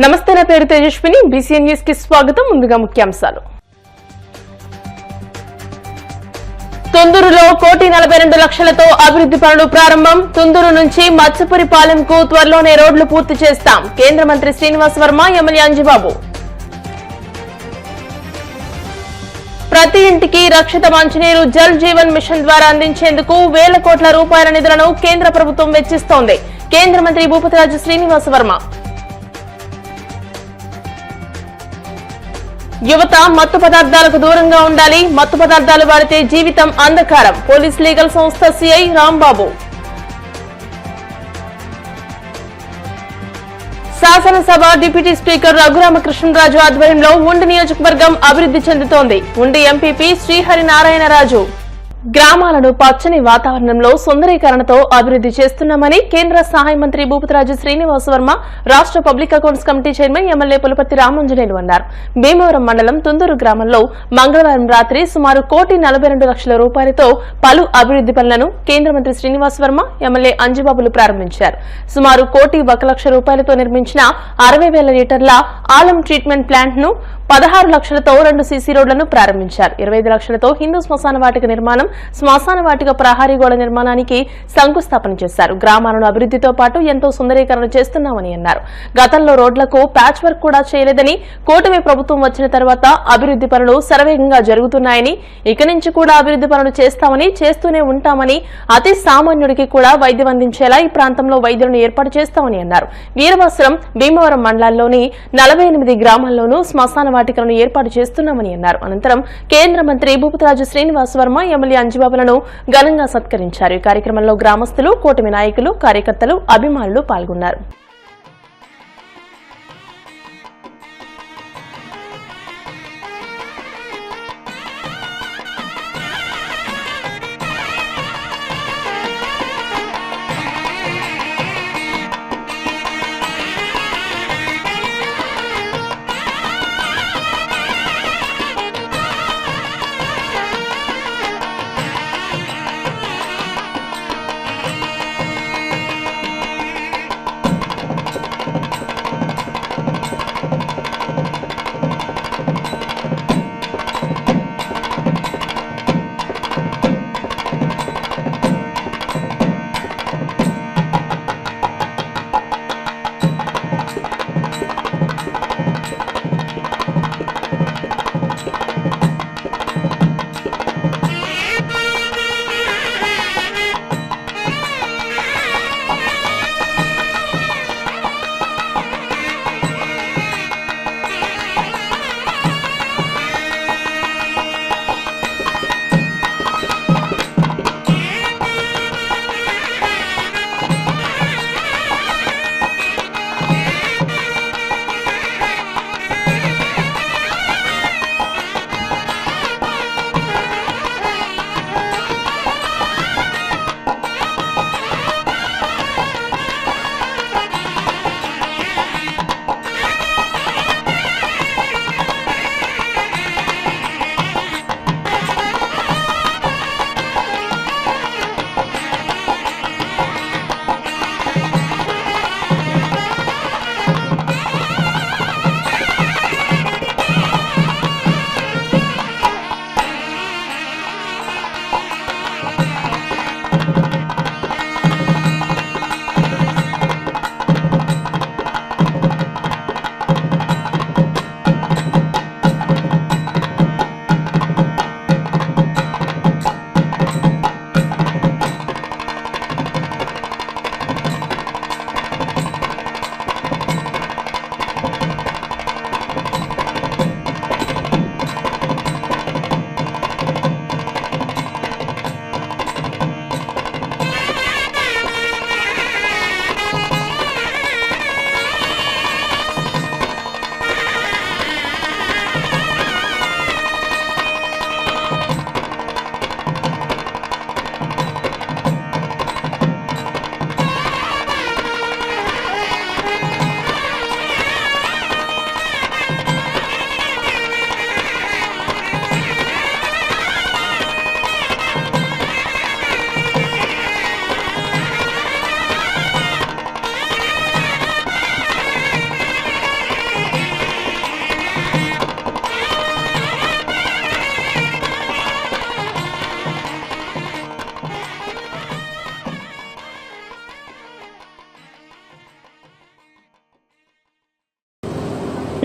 నమస్తే, నా పేరు తేజస్విని. బీసీఎన్ న్యూస్ కి స్వాగతం. ముందుగా ముఖ్యాంశాలు. తుందూరులో 1,42,00,000తో అభివృద్ధి పనులు ప్రారంభం. తుందూరు నుంచి మత్స్యపురిపాలెంకు త్వరలోనే రోడ్లు పూర్తి చేస్తాం. కేంద్ర మంత్రి శ్రీనివాస్ వర్మ, ఎమ్మెల్యే అంజిబాబు. ప్రతి ఇంటికి రక్షిత మంచినీరు జల్ జీవన్ మిషన్ ద్వారా అందించేందుకు వేల కోట్ల రూపాయల నిధులను కేంద్ర ప్రభుత్వం వెచ్చిస్తోంది. కేంద్ర మంత్రి భూపతిరాజు శ్రీనివాస్ వర్మ. యువత మత్తు పదార్థాలకు దూరంగా ఉండాలి. మత్తు పదార్థాలు వాడితే జీవితం అంధకారం. పోలీస్ లీగల్ సంస్థ సిఐ రాంబాబు. శాసనసభ డిప్యూటీ స్పీకర్ రఘురామకృష్ణరాజు ఆధ్వర్యంలో ఉండి నియోజకవర్గం అభివృద్ధి చెందుతోంది. ఉండి ఎంపీపీ శ్రీహరినారాయణరాజు. గ్రామాలను పచ్చని వాతావరణంలో సుందరీకరణతో అభివృద్ధి చేస్తున్నామని కేంద్ర సహాయ మంత్రి భూపతిరాజు శ్రీనివాస్ వర్మ, రాష్ట్ర public accounts committee chairman MLA Pulaparthi Ramanjaneyulu అన్నారు. భీమవరం మండలం తుందూరు గ్రామంలో మంగళవారం రాత్రి సుమారు 1,42,00,000 రూపాయలతో పలు అభివృద్ధి పనులను కేంద్ర మంత్రి శ్రీనివాస్ వర్మ, ఎమ్మెల్యే అంజిబాబులు ప్రారంభించారు. సుమారు 1,01,00,000 రూపాయలతో నిర్మించిన 60,000 లీటర్ల ఆలం ట్రీట్మెంట్ ప్లాంట్ ను, 16 లక్షలతో 2 సీసీ రోడ్లను ప్రారంభించారు. 25 లక్షలతో హిందూ శ్మశాన వాటిక నిర్మాణం, శ్మశాన వాటిక ప్రహారీ గోడ నిర్మాణానికి శంకుస్థాపన చేశారు. గ్రామాలను అభివృద్ధితో పాటు ఎంతో సుందరీకరణ చేస్తున్నామని అన్నారు. గతంలో రోడ్లకు ప్యాచ్ వర్క్ కూడా చేయలేదని, కూటమి ప్రభుత్వం వచ్చిన తర్వాత అభివృద్ధి పనులు శరవేగంగా జరుగుతున్నాయని, ఇక నుంచి కూడా అభివృద్ధి పనులు చేస్తామని, చేస్తూనే ఉంటామని, అతి సామాన్యుడికి కూడా వైద్యం అందించేలా ఈ ప్రాంతంలో వైద్యులను ఏర్పాటు చేస్తామని అన్నారు. వీరవస్త్రం, భీమవరం మండలాల్లోని 48 గ్రామాల్లోనూ శ్మశాన వాటికలను ఏర్పాటు చేస్తున్నామని అన్నారు. అనంతరం కేంద్ర మంత్రి భూపతిరాజు శ్రీనివాస్ వర్మ, ఎమ్మెల్యే అంజిబాబులను ఘనంగా సత్కరించారు. ఈ కార్యక్రమంలో గ్రామస్తులు, కూటమి నాయకులు, కార్యకర్తలు, అభిమానులు పాల్గొన్నారు.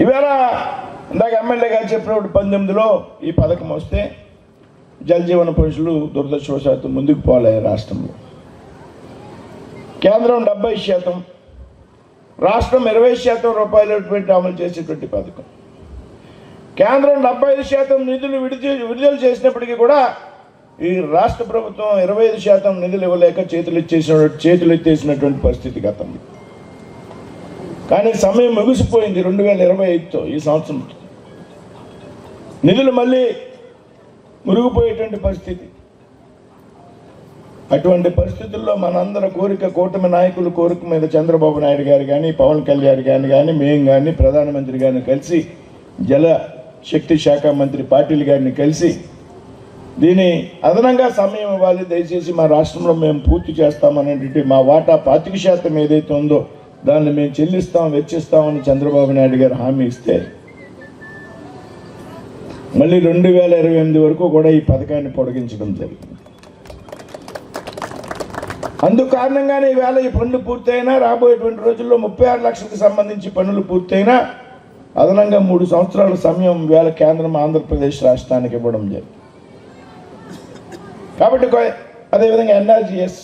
ఇవాళ ఇందాక ఎమ్మెల్యే గారు చెప్పినప్పుడు 19లో ఈ పథకం వస్తే జలజీవన పురుషులు దురదృష్టవశాత్తు ముందుకు పోలే రాష్ట్రంలో. కేంద్రం 70%, రాష్ట్రం 20% రూపాయలు అమలు చేసేటువంటి పథకం. కేంద్రం 75% నిధులు విడుదల చేసినప్పటికీ కూడా ఈ రాష్ట్ర ప్రభుత్వం 25% నిధులు ఇవ్వలేక చేతులు ఎత్తేసినటువంటి పరిస్థితి గతంలో. కానీ సమయం ముగిసిపోయింది 2025తో. ఈ సంవత్సరం నిధులు మళ్ళీ మురిగిపోయేటువంటి పరిస్థితి. అటువంటి పరిస్థితుల్లో మనందరి కోరిక, కూటమి నాయకుల కోరిక మీద చంద్రబాబు నాయుడు గారు కానీ, పవన్ కళ్యాణ్ గారు కానీ, మేము కానీ, ప్రధానమంత్రి గారిని కలిసి, జల శక్తి శాఖ మంత్రి పాటిల్ గారిని కలిసి దీని అదనంగా సమయం ఇవ్వాలి, దయచేసి మా రాష్ట్రంలో మేము పూర్తి చేస్తామనేటువంటి మా వాటా 25% ఏదైతే ఉందో దాన్ని మేము చెల్లిస్తాం, వెచ్చిస్తామని చంద్రబాబు నాయుడు గారు హామీ ఇస్తే మళ్ళీ 2028 వరకు కూడా ఈ పథకాన్ని పొడిగించడం జరిగింది. అందుకు కారణంగానే ఈవేళ ఈ పనులు పూర్తయినా, రాబోయేటువంటి రోజుల్లో 36 లక్షలకు సంబంధించి పనులు పూర్తయినా అదనంగా 3 సంవత్సరాల సమయం ఈవేళ కేంద్రం ఆంధ్రప్రదేశ్ రాష్ట్రానికి ఇవ్వడం జరిగింది. కాబట్టి అదేవిధంగా NRGS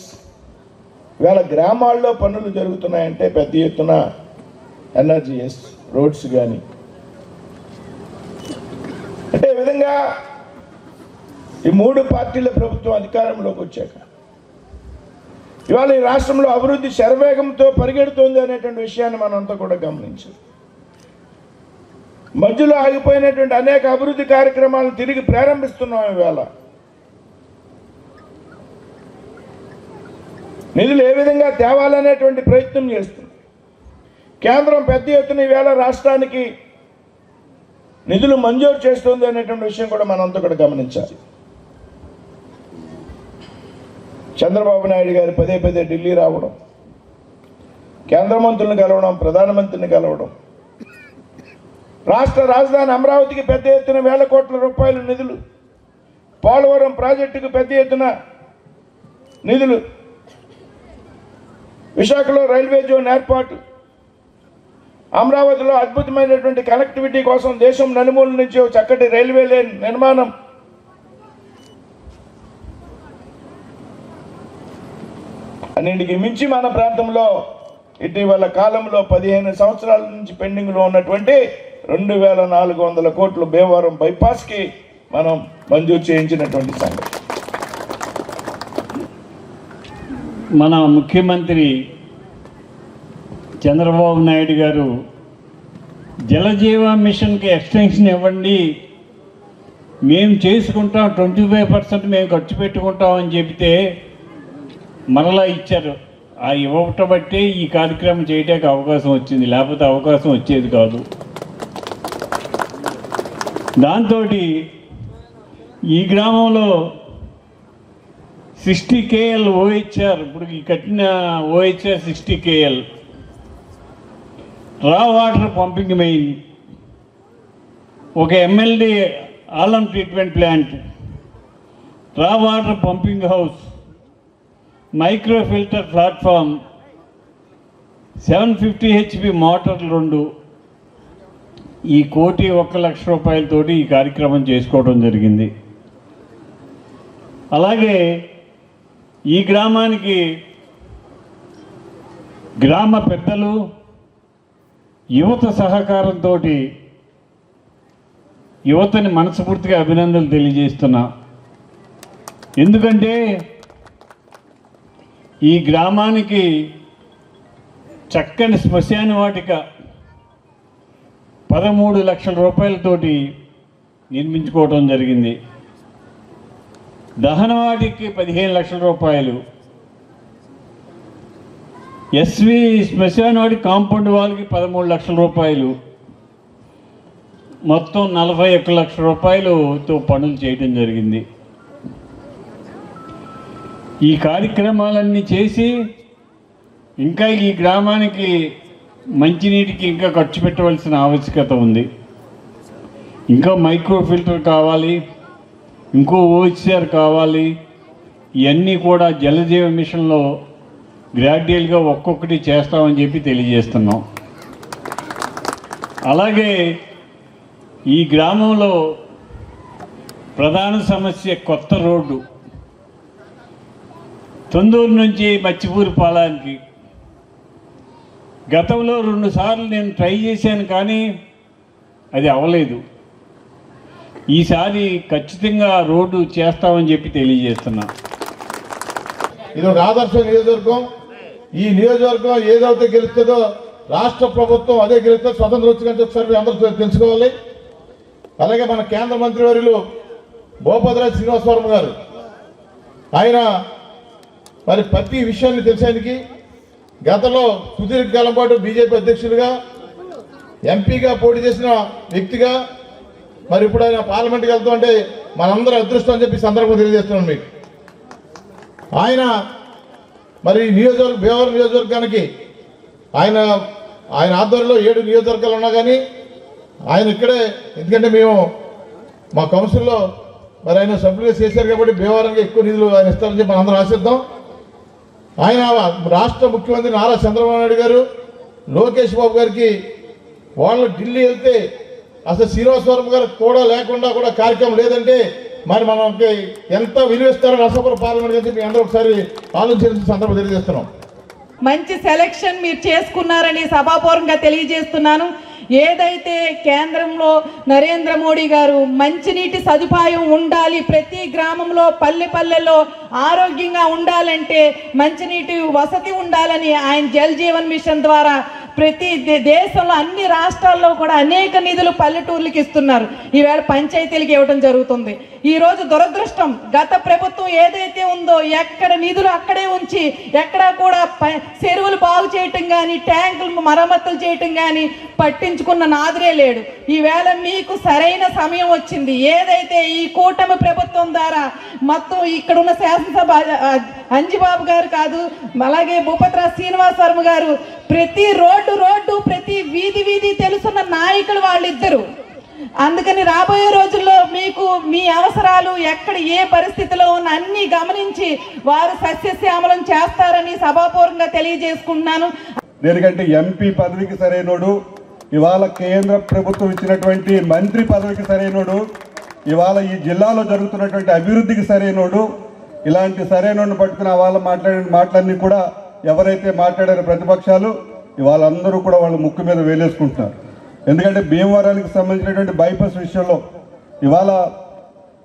ఈవేళ గ్రామాల్లో పనులు జరుగుతున్నాయంటే పెద్ద ఎత్తున NRGS రోడ్స్ కానీ, అంటే ఈ విధంగా ఈ 3 పార్టీల ప్రభుత్వం అధికారంలోకి వచ్చాక ఇవాళ ఈ రాష్ట్రంలో అభివృద్ధి శరవేగంతో పరిగెడుతోంది అనేటువంటి విషయాన్ని మనంతా కూడా గమనించాలి. మధ్యలో ఆగిపోయినటువంటి అనేక అభివృద్ధి కార్యక్రమాలను తిరిగి ప్రారంభిస్తున్నాం. ఈవేళ నిధులు ఏ విధంగా తేవాలనేటువంటి ప్రయత్నం చేస్తుంది కేంద్రం. పెద్ద ఎత్తున ఈవేళ రాష్ట్రానికి నిధులు మంజూరు చేస్తుంది అనేటువంటి విషయం కూడా మనంతా కూడా గమనించాలి. చంద్రబాబు నాయుడు గారు పదే ఢిల్లీ రావడం, కేంద్ర మంత్రులను కలవడం, ప్రధానమంత్రిని కలవడం, రాష్ట్ర రాజధాని అమరావతికి పెద్ద ఎత్తున 1,000 కోట్ల రూపాయల నిధులు, పోలవరం ప్రాజెక్టుకు పెద్ద ఎత్తున నిధులు, విశాఖలో రైల్వే జోన్ ఏర్పాటు, అమరావతిలో అద్భుతమైనటువంటి కనెక్టివిటీ కోసం దేశం నలుమూల నుంచి చక్కటి రైల్వే లైన్ నిర్మాణం, అన్నింటికి మించి మన ప్రాంతంలో ఇటీవల కాలంలో 15 సంవత్సరాల నుంచి పెండింగ్లో ఉన్నటువంటి 2,400 కోట్లు భీమవరం బైపాస్కి మనం మంజూరు చేయించినటువంటి సంగతి. మన ముఖ్యమంత్రి చంద్రబాబు నాయుడు గారు జలజీవన్ మిషన్కి ఎక్స్టెన్షన్ ఇవ్వండి, మేము చేసుకుంటాం, 25% మేము ఖర్చు పెట్టుకుంటామని చెబితే మరలా ఇచ్చారు. ఆ ఇవ్వటం బట్టే ఈ కార్యక్రమం చేయడానికి అవకాశం వచ్చింది, లేకపోతే అవకాశం వచ్చేది కాదు. దాంతో ఈ గ్రామంలో 60 KL OHR, ఇప్పుడు కట్టిన OHR 60 KL రా వాటర్ పంపింగ్ మెయిన్, ఒక MLD ఆలం ట్రీట్మెంట్ ప్లాంట్, రా water pumping house, micro filter platform, 750 HP మోటార్లు 2, ఈ 1,01,00,000 రూపాయలతోటి ఈ కార్యక్రమం చేసుకోవడం జరిగింది. అలాగే ఈ గ్రామానికి గ్రామ పెద్దలు, యువత సహకారంతో యువతని మనస్ఫూర్తిగా అభినందనలు తెలియజేస్తున్నా. ఎందుకంటే ఈ గ్రామానికి చక్కని శ్మశాన వాటిక 13 లక్షల రూపాయలతోటి నిర్మించుకోవడం జరిగింది. దహనవాటికి 15 లక్షల రూపాయలు, ఎస్వి శ్మశానవాడి కాంపౌండ్ వాళ్ళకి 13 లక్షల రూపాయలు, మొత్తం 41 లక్షల రూపాయలతో పనులు చేయడం జరిగింది. ఈ కార్యక్రమాలన్నీ చేసి ఇంకా ఈ గ్రామానికి మంచినీటికి ఇంకా ఖర్చు పెట్టవలసిన ఆవశ్యకత ఉంది. ఇంకా మైక్రో ఫిల్టర్ కావాలి, ఇంకో OHR కావాలి. ఇవన్నీ కూడా జలజీవ మిషన్లో గ్రాడ్యువల్గా ఒక్కొక్కటి చేస్తామని చెప్పి తెలియజేస్తున్నాం. అలాగే ఈ గ్రామంలో ప్రధాన సమస్య కొత్త రోడ్డు తొందూరు నుంచి మచ్చిపూరి పాలానికి. గతంలో 2 సార్లు నేను ట్రై చేశాను, కానీ అది అవ్వలేదు. ఈసారి ఖచ్చితంగా రోడ్డు చేస్తామని చెప్పి తెలియజేస్తున్నా. ఇది ఒక ఆదర్శ నియోజకవర్గం. ఈ నియోజకవర్గం ఏదైతే గెలుస్తుందో రాష్ట్ర ప్రభుత్వం అదే గెలిస్తే స్వతంత్రం వచ్చినట్టు ఒకసారి అందరూ తెలుసుకోవాలి. అలాగే మన కేంద్ర మంత్రివర్యులు భూపతిరాజు శ్రీనివాసవర్మ గారు, ఆయన మరి ప్రతి విషయాన్ని తెలిసేందుకు గతంలో సుదీర్ఘకాలం పాటు బీజేపీ అధ్యక్షుడిగా ఎంపీగా పోటీ చేసిన వ్యక్తిగా మరి ఇప్పుడు ఆయన పార్లమెంట్కి వెళ్తాం అంటే మనందరూ అదృష్టం అని చెప్పి సందర్భంగా తెలియజేస్తున్నాం మీకు. ఆయన మరి భీమవరం నియోజకవర్గానికి ఆయన ఆధ్వర్యంలో 7 నియోజకవర్గాలు ఉన్నా కానీ ఆయన ఇక్కడే, ఎందుకంటే మేము మా కౌన్సిల్లో మరి ఆయన సభ్యులుగా చేశారు కాబట్టి భీమవరంగా ఎక్కువ నిధులు ఆయన ఇస్తారని చెప్పి మనందరం ఆశిద్దాం. ఆయన రాష్ట్ర ముఖ్యమంత్రి నారా చంద్రబాబు నాయుడు గారు, లోకేష్ బాబు గారికి వాళ్ళు ఢిల్లీ వెళ్తే అసలు శ్రీనివాసవరం గారు కూడా లేకుండా కూడా కార్యక్రమం లేదంటే మరి మనకి ఎంత విలువిస్తారో నర్సాపురం పార్లమెంట్ అని చెప్పి అందరూ ఒకసారి ఆలోచించిన సందర్భం తెలియజేస్తున్నాం. మంచి సెలక్షన్ మీరు చేసుకున్నారని సభాపూర్వకంగా తెలియజేస్తున్నాను. ఏదైతే కేంద్రంలో నరేంద్ర మోడీ గారు మంచినీటి సదుపాయం ఉండాలి, ప్రతి గ్రామంలో పల్లెల్లో ఆరోగ్యంగా ఉండాలంటే మంచినీటి వసతి ఉండాలని ఆయన జల్ జీవన్ మిషన్ ద్వారా ప్రతి దేశంలో అన్ని రాష్ట్రాల్లో కూడా అనేక నిధులు పల్లెటూర్లకు ఇస్తున్నారు. ఈవేళ పంచాయతీలకు ఇవ్వడం జరుగుతుంది. ఈరోజు దురదృష్టం, గత ప్రభుత్వం ఏదైతే ఉందో ఎక్కడ నిధులు అక్కడే ఉంచి ఎక్కడా కూడా చెరువులు బాగు చేయటం కానీ ట్యాంకులు మరమ్మతులు చేయటం కానీ పట్టించుకున్న నాదురే లేడు. ఈవేళ మీకు సరైన సమయం వచ్చింది. ఏదైతే ఈ కూటమి ప్రభుత్వం ద్వారా మొత్తం ఇక్కడున్న శాసనసభ అంజిబాబు గారు కాదు, అలాగే భూపతిరాజు శ్రీనివాసవర్మ గారు ప్రతి రోడ్డు ప్రతి వీధి తెలుసున్న నాయకులు వాళ్ళిద్దరు. అందుకని రాబోయే రోజుల్లో మీకు మీ అవసరాలు ఎక్కడ ఏ పరిస్థితిలో ఉన్న అన్ని గమనించి వారు సస్యశ్యామలం చేస్తారని సభాపూర్వకంగా తెలియజేసుకుంటున్నాను. దేనికంటే ఎంపీ పదవికి సరైనోడు, ఇవాళ కేంద్ర ప్రభుత్వం ఇచ్చినటువంటి మంత్రి పదవికి సరైనోడు, ఇవాళ ఈ జిల్లాలో జరుగుతున్నటువంటి అభివృద్ధికి సరైనోడు. ఇలాంటి సరైనోడిని పట్టుకుని వాళ్ళ మాట్లాడిన మాటలన్నీ కూడా ఎవరైతే మాట్లాడారో ప్రతిపక్షాలు ఇవాళ అందరూ కూడా వాళ్ళ ముక్కు మీద వేలేసుకుంటున్నారు. ఎందుకంటే భీమవరానికి సంబంధించినటువంటి బైపాస్ విషయంలో ఇవాళ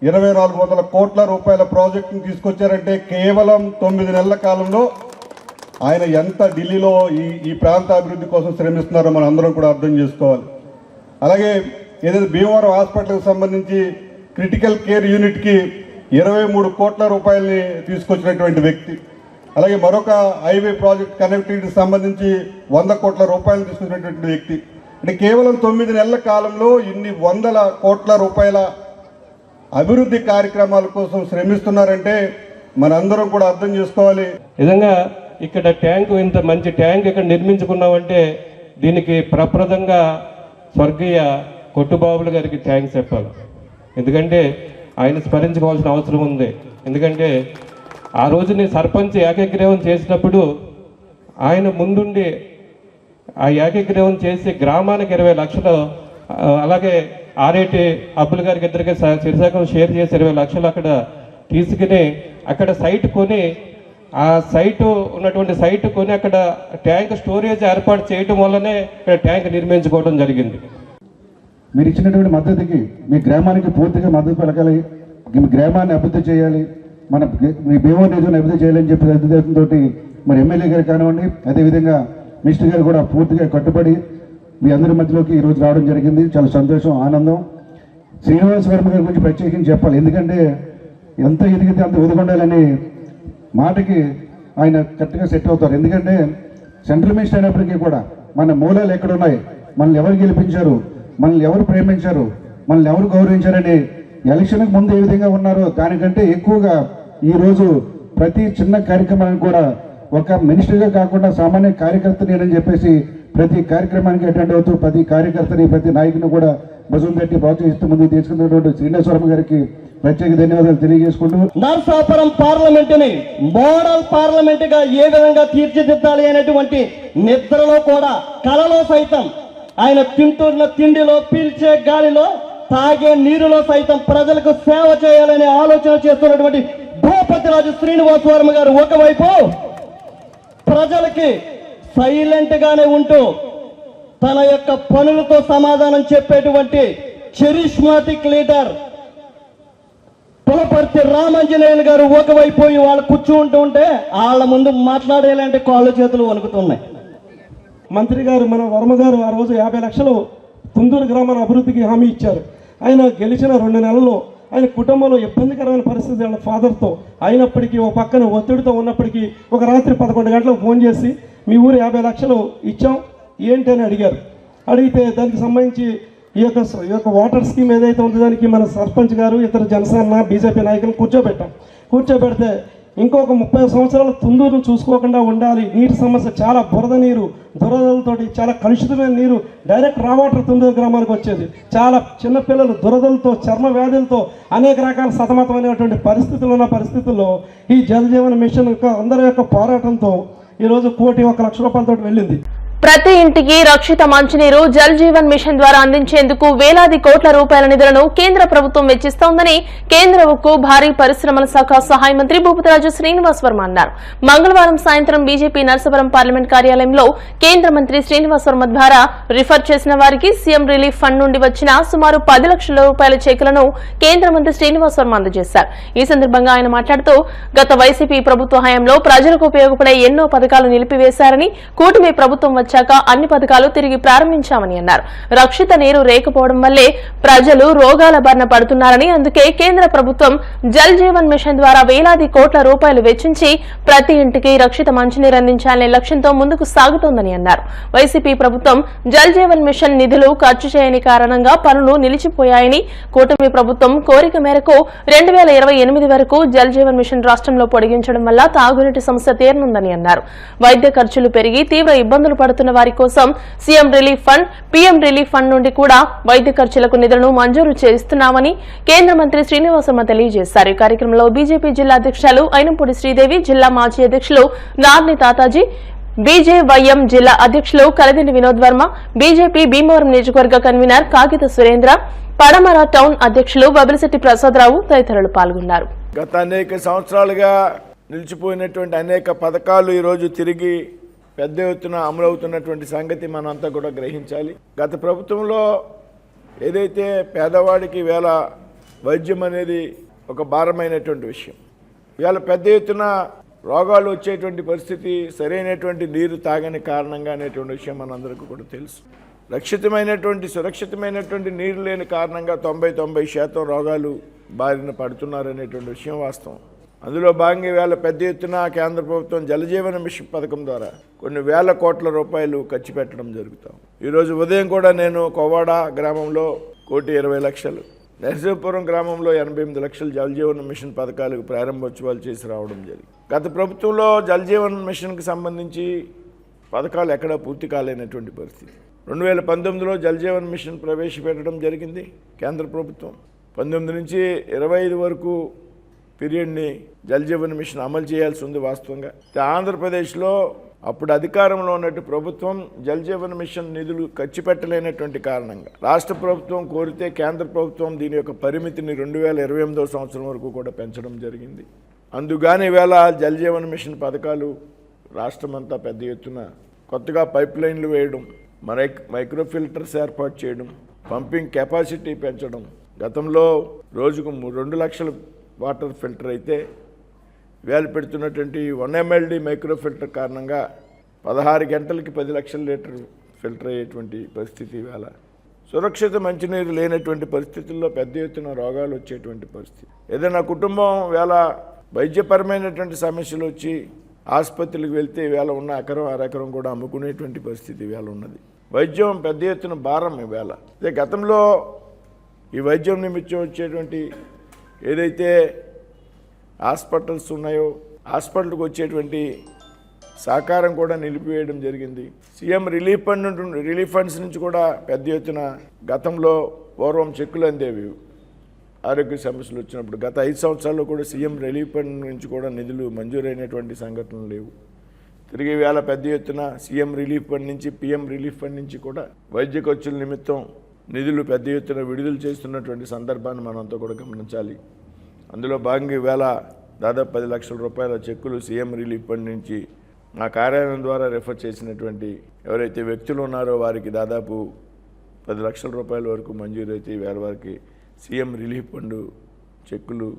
2400 కోట్ల రూపాయల ప్రాజెక్టును తీసుకొచ్చారంటే కేవలం 9 నెలల కాలంలో ఆయన ఎంత ఢిల్లీలో ఈ ప్రాంత అభివృద్ధి కోసం శ్రమిస్తున్నారో మనం అందరం కూడా అర్థం చేసుకోవాలి. అలాగే ఏదైతే భీమవరం హాస్పిటల్కి సంబంధించి క్రిటికల్ కేర్ యూనిట్కి 23 కోట్ల రూపాయలని తీసుకొచ్చినటువంటి వ్యక్తి. అలాగే మరొక హైవే ప్రాజెక్ట్ కనెక్టివిటీకి సంబంధించి 100 కోట్ల రూపాయలు తీసుకున్నటువంటి వ్యక్తి. అంటే కేవలం 9 నెలల కాలంలో ఇన్ని 100 కోట్ల రూపాయల అభివృద్ధి కార్యక్రమాల కోసం శ్రమిస్తున్నారంటే మనందరం కూడా అర్థం చేసుకోవాలి. నిజంగా ఇక్కడ ట్యాంకు, ఇంత మంచి ట్యాంక్ ఇక్కడ నిర్మించుకున్నామంటే దీనికి ప్రప్రదంగా స్వర్గీయ కొట్టుబాబులు గారికి థ్యాంక్స్ చెప్పాలి. ఎందుకంటే ఆయన స్మరించుకోవాల్సిన అవసరం ఉంది. ఎందుకంటే ఆ రోజు నేను సర్పంచ్ ఏకగ్రీవం చేసినప్పుడు ఆయన ముందుండి ఆ ఏకగ్రీవం చేసి గ్రామానికి 20 లక్షలు, అలాగే ఆర్ఐటి అబ్బుల్ గారికి ఇద్దరికి శిరసాకం షేర్ చేసి 20 లక్షలు అక్కడ తీసుకుని అక్కడ సైట్ కొని, ఆ సైటు ఉన్నటువంటి సైట్ కొని అక్కడ ట్యాంక్ స్టోరేజ్ ఏర్పాటు చేయడం వల్లనే ఇక్కడ ట్యాంక్ నిర్మించుకోవడం జరిగింది. మీరు ఇచ్చినటువంటి మద్దతుకి మీ గ్రామానికి పూర్తిగా మద్దతు పలకాలి, మీ గ్రామాన్ని అభివృద్ధి చేయాలి, మీ భీమవరం నిధులను అభివృద్ధి చేయాలని చెప్పి ఉద్దేశంతో మరి ఎమ్మెల్యే గారు కానివ్వండి, అదేవిధంగా మినిస్టర్ గారు కూడా పూర్తిగా కట్టుబడి మీ అందరి మధ్యలోకి ఈరోజు రావడం జరిగింది. చాలా సంతోషం, ఆనందం. శ్రీనివాసవర్మ గారి గురించి ప్రత్యేకించి చెప్పాలి. ఎందుకంటే ఎంత ఎదిగితే అంత ఎదుగుండాలని మాటకి ఆయన కరెక్ట్గా సెట్ అవుతారు. ఎందుకంటే సెంట్రల్ మినిస్టర్ అయినప్పటికీ కూడా మన మూలాలు ఎక్కడున్నాయి, మనల్ని ఎవరు గెలిపించారు, మనల్ని ఎవరు ప్రేమించారు, మనల్ని ఎవరు గౌరవించారని ఎలక్షన్కి ముందు ఏ విధంగా ఉన్నారో దానికంటే ఎక్కువగా ఈరోజు ప్రతి చిన్న కార్యక్రమానికి కూడా ఒక మినిస్టర్గా కాకుండా సామాన్య కార్యకర్త నేనని చెప్పేసి ప్రతి కార్యక్రమానికి అటెండ్ అవుతూ ప్రతి కార్యకర్తని ప్రతి నాయకుని కూడా భుజం పెట్టి ప్రోత్సహిస్తూ ముందుకు తీసుకున్నటువంటి శ్రీనివాసవర్మ గారికి ప్రత్యేక ధన్యవాదాలు తెలియజేసుకుంటూ నర్సాపురం పార్లమెంటుని మోడల్ పార్లమెంట్ గా ఏ విధంగా తీర్చిదిద్దాలి అనేటువంటి నిద్రలో కూడా కలలో సైతం ఆయన తింటున్న తిండిలో, పీల్చే గాలిలో, తాగే నీరులో సైతం ప్రజలకు సేవ చేయాలనే ఆలోచన చేస్తున్నటువంటి భూపతిరాజు శ్రీనివాస్ వర్మ గారు ఒకవైపు ప్రజలకి సైలెంట్ గానే ఉంటూ తన యొక్క పనులతో సమాధానం చెప్పేటువంటి చరిష్మాటిక్ లీడర్ పులపర్తి రామాంజనేయులు గారు ఒకవైపు వాళ్ళు కూర్చుంటూ ఉంటే వాళ్ళ ముందు మాట్లాడేలాంటి కాళ్ళు చేతులు వణుకుతున్నాయి. మంత్రి గారు మన వర్మ గారు ఆ రోజు 50 లక్షలు తుందూరు గ్రామాల అభివృద్ధికి హామీ ఇచ్చారు. ఆయన గెలిచిన 2 నెలల్లో ఆయన కుటుంబంలో ఇబ్బందికరమైన పరిస్థితి వాళ్ళ ఫాదర్తో అయినప్పటికీ ఒక పక్కన ఒత్తిడితో ఉన్నప్పటికీ ఒక రాత్రి 11 గంటలకు ఫోన్ చేసి మీ ఊరు 50 లక్షలు ఇచ్చాం ఏంటి అని అడిగారు. అడిగితే దానికి సంబంధించి ఈ యొక్క వాటర్ స్కీమ్ ఏదైతే ఉందో దానికి మన సర్పంచ్ గారు ఇతర జనసేన బీజేపీ నాయకులు కూర్చోబెడితే ఇంకొక 30 సంవత్సరాలు తుందూరును చూసుకోకుండా ఉండాలి. నీటి సమస్య చాలా బురద నీరు, దురదలతోటి చాలా కలుషితమైన నీరు డైరెక్ట్ రా వాటర్ తుందూరు గ్రామానికి వచ్చేది. చాలా చిన్నపిల్లలు దురదలతో, చర్మ వ్యాధులతో అనేక రకాల సతమతమైనటువంటి పరిస్థితుల్లో ఈ జల్ జీవన్ మిషన్ యొక్క అందరి యొక్క పోరాటంతో ఈరోజు 1,01,00,000 రూపాయలతో వెళ్ళింది. ప్రతి ఇంటికి రక్షిత మంచినీరు జల్ జీవన్ మిషన్ ద్వారా అందించేందుకు వేలాది కోట్ల రూపాయల నిధులను కేంద్ర ప్రభుత్వం వెచ్చిస్తోందని కేంద్ర ఉక్కు, భారీ పరిశ్రమల శాఖ సహాయ మంత్రి భూపతిరాజు శ్రీనివాస్ వర్మ అన్నారు. మంగళవారం సాయంత్రం బీజేపీ నర్సాపురం పార్లమెంట్ కార్యాలయంలో కేంద్ర మంత్రి శ్రీనివాస్ వర్మ ద్వారా రిఫర్ చేసిన వారికి సీఎం రిలీఫ్ ఫండ్ నుండి వచ్చిన సుమారు 10 లక్షల రూపాయల చెక్కులను కేంద్ర మంత్రి శ్రీనివాస్ వర్మ అందజేశారు. ఈ సందర్భంగా ఆయన మాట్లాడుతూ గత వైసీపీ ప్రభుత్వ హయాంలో ప్రజలకు ఉపయోగపడే ఎన్నో పథకాలు నిలిపివేశారని, కూటమి ప్రభుత్వం వచ్చాక అన్ని పథకాలు తిరిగి ప్రారంభించామని అన్నారు. రక్షిత నీరు లేకపోవడం వల్లే ప్రజలు రోగాల బారిన పడుతున్నారని, అందుకే కేంద్ర ప్రభుత్వం జల్ జీవన్ మిషన్ ద్వారా వేలాది కోట్ల రూపాయలు వెచ్చించి ప్రతి ఇంటికి రక్షిత మంచినీరు అందించాలనే లక్ష్యంతో ముందుకు సాగుతోందని అన్నారు. వైసీపీ ప్రభుత్వం జల్ జీవన్ మిషన్ నిధులు ఖర్చు చేయని కారణంగా పనులు నిలిచిపోయాయని, కూటమి ప్రభుత్వం కోరిక మేరకు 2028 వరకు జల్ జీవన్ మిషన్ రాష్ట్రంలో పొడిగించడం వల్ల తాగునీటి సమస్య తీరనుందని అన్నారు. వైద్య ఖర్చులు పెరిగి తీవ్ర ఇబ్బందులు పడుతున్న వారి కోసం CM relief fund, PM relief fund నుండి కూడా వైద్య ఖర్చులకు నిధులను మంజూరు చేస్తున్నామని కేంద్ర మంత్రి శ్రీనివాస్ వర్మ తెలియజేశారు. ఈ కార్యక్రమంలో బీజేపీ జిల్లా అధ్యక్షులు అయినంపూడి శ్రీదేవి, జిల్లా మాజీ అధ్యక్షులు నార్ని తాతాజీ, బీజేవైఎం జిల్లా అధ్యక్షులు కలదిండి వినోద్ వర్మ, బీజేపీ భీమవరం నియోజకవర్గ కన్వీనర్ కాగిత సురేంద్ర, పడమర టౌన్ అధ్యక్షులు బబిలిశెట్టి ప్రసాదరావు తదితరులు పాల్గొన్నారు. గత అనేక సంవత్సరాలుగా నిలిచిపోయినటువంటి అనేక పథకాలు ఈరోజు తిరిగి పెద్ద ఎత్తున అమలవుతున్నటువంటి సంగతి మనంతా కూడా గ్రహించాలి. గత ప్రభుత్వంలో ఏదైతే పేదవాడికి వేళ వైద్యం అనేది ఒక భారమైనటువంటి విషయం, వేళ పెద్ద ఎత్తున రోగాలు వచ్చేటువంటి పరిస్థితి సరైనటువంటి నీరు తాగని కారణంగా అనేటువంటి విషయం మనందరికీ కూడా తెలుసు. రక్షితమైనటువంటి సురక్షితమైనటువంటి నీరు లేని కారణంగా 90% రోగాలు బారిన పడుతున్నారనేటువంటి విషయం వాస్తవం. అందులో భాగంగా వేళ పెద్ద ఎత్తున కేంద్ర ప్రభుత్వం జలజీవన మిషన్ పథకం ద్వారా కొన్ని వేల కోట్ల రూపాయలు ఖర్చు పెట్టడం జరుగుతాం. ఈరోజు ఉదయం కూడా నేను కోవాడ గ్రామంలో 1,20,00,000, నరసింహపురం గ్రామంలో 88 లక్షలు జలజీవన మిషన్ పథకాలకు ప్రారంభోత్సవాలు చేసి రావడం జరిగింది. గత ప్రభుత్వంలో జలజీవన్ మిషన్కి సంబంధించి పథకాలు ఎక్కడా పూర్తి కాలేనటువంటి పరిస్థితి. 2019లో జలజీవన్ మిషన్ ప్రవేశపెట్టడం జరిగింది కేంద్ర ప్రభుత్వం. 19 నుంచి 25 వరకు పీరియడ్ని జలజీవన్ మిషన్ అమలు చేయాల్సి ఉంది. వాస్తవంగా ఆంధ్రప్రదేశ్లో అప్పుడు అధికారంలో ఉన్నట్టు ప్రభుత్వం జలజీవన్ మిషన్ నిధులు ఖర్చు పెట్టలేనటువంటి కారణంగా రాష్ట్ర ప్రభుత్వం కోరితే కేంద్ర ప్రభుత్వం దీని యొక్క పరిమితిని 2028వ సంవత్సరం వరకు కూడా పెంచడం జరిగింది. అందుకని ఈవేళ జలజీవన్ మిషన్ పథకాలు రాష్ట్రమంతా పెద్ద ఎత్తున కొత్తగా పైప్ లైన్లు వేయడం, మైక్రో ఫిల్టర్స్ ఏర్పాటు చేయడం, పంపింగ్ కెపాసిటీ పెంచడం. గతంలో రోజుకు 2 లక్షల వాటర్ ఫిల్టర్ అయితే వేలు పెడుతున్నటువంటి 1 MLD మైక్రో ఫిల్టర్ కారణంగా 16 గంటలకి 10 లక్షల లీటర్ ఫిల్టర్ అయ్యేటువంటి పరిస్థితి. వేళ సురక్షిత మంచినీరు లేనటువంటి పరిస్థితుల్లో పెద్ద ఎత్తున రోగాలు వచ్చేటువంటి పరిస్థితి. ఏదైనా కుటుంబం వేళ వైద్యపరమైనటువంటి సమస్యలు వచ్చి ఆసుపత్రికి వెళ్తే వేళ ఉన్న ఎకరం అరెకరం కూడా అమ్ముకునేటువంటి పరిస్థితి వేళ ఉన్నది. వైద్యం పెద్ద ఎత్తున భారం ఈవేళ. అదే గతంలో ఈ వైద్యం నిమిత్తం వచ్చేటువంటి ఏదైతే హాస్పిటల్స్ ఉన్నాయో హాస్పిటల్కి వచ్చేటువంటి సహకారం కూడా నిలిపివేయడం జరిగింది. సీఎం రిలీఫ్ ఫండ్స్ నుంచి కూడా పెద్ద ఎత్తున గతంలో పూర్వం చెక్కులు అందేవి ఆరోగ్య సమస్యలు వచ్చినప్పుడు. గత 5 సంవత్సరాల్లో కూడా సీఎం రిలీఫ్ ఫండ్ నుంచి కూడా నిధులు మంజూరైనటువంటి సంఘటనలు లేవు. తిరిగి వేళ పెద్ద ఎత్తున సీఎం రిలీఫ్ ఫండ్ నుంచి పిఎం రిలీఫ్ ఫండ్ నుంచి కూడా వైద్య ఖర్చుల నిమిత్తం నిధులు పెద్ద ఎత్తున విడుదల చేస్తున్నటువంటి సందర్భాన్ని మనంతా కూడా గమనించాలి. అందులో భాగంగా ఈవేళ దాదాపు 10 లక్షల రూపాయల చెక్కులు సీఎం రిలీఫ్ ఫండ్ నుంచి మా కార్యాలయం ద్వారా రెఫర్ చేసినటువంటి ఎవరైతే వ్యక్తులు ఉన్నారో వారికి దాదాపు 10 లక్షల రూపాయల వరకు మంజూరు అయితే ఈవేళ వారికి సీఎం రిలీఫ్ ఫండ్ చెక్కులు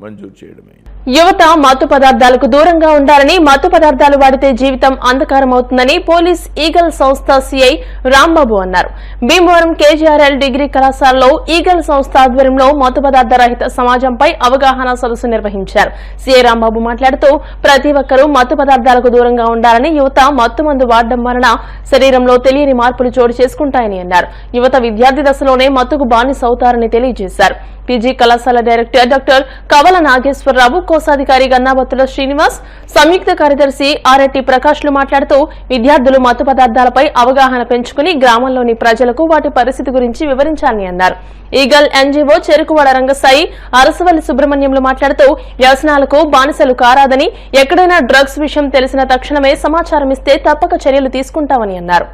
మంజూరు చేయడమే. యువత మత్తు పదార్థాలకు దూరంగా ఉండాలని, మత్తు పదార్థాలు వాడితే జీవితం అంధకారం అవుతుందని పోలీస్ ఈగల్ సంస్థ సిఐ రాంబాబు అన్నారు. భీమవరం కేజీఆర్ఎల్ డిగ్రీ కళాశాలలో ఈగల్ సంస్థ ఆధ్వర్యంలో మత్తు పదార్థ రహిత సమాజంపై అవగాహన సదస్సు నిర్వహించారు. సిఐ రాంబాబు మాట్లాడుతూ ప్రతి ఒక్కరూ మత్తు పదార్థాలకు దూరంగా ఉండాలని, యువత మత్తు మందు వాడడం వలన శరీరంలో తెలియని మార్పులు చోటు చేసుకుంటాయని అన్నారు. యువత విద్యార్థి దశలోనే మత్తుకు బానిసవుతారని తెలియజేశారు. పీజీ కళాశాల డైరెక్టర్ డాక్టర్ కవల నాగేశ్వరరావు, కోశాధికారి గన్నాబత్తుల శ్రీనివాస్, సంయుక్త కార్యదర్శి ఆర్ఎట్టి ప్రకాష్లు మాట్లాడుతూ విద్యార్థులు మత్తు పదార్థాలపై అవగాహన పెంచుకుని గ్రామంలోని ప్రజలకు వాటి పరిస్థితి గురించి వివరించాలని అన్నారు. ఈగల్ ఎన్జీఓ చెరుకువాడ రంగసాయి, అరసవల్లి సుబ్రహ్మణ్యంలు మాట్లాడుతూ వ్యసనాలకు బానిసలు కారాదని, ఎక్కడైనా డ్రగ్స్ విషయం తెలిసిన తక్షణమే సమాచారం ఇస్తే తప్పక చర్యలు తీసుకుంటామని అన్నారు.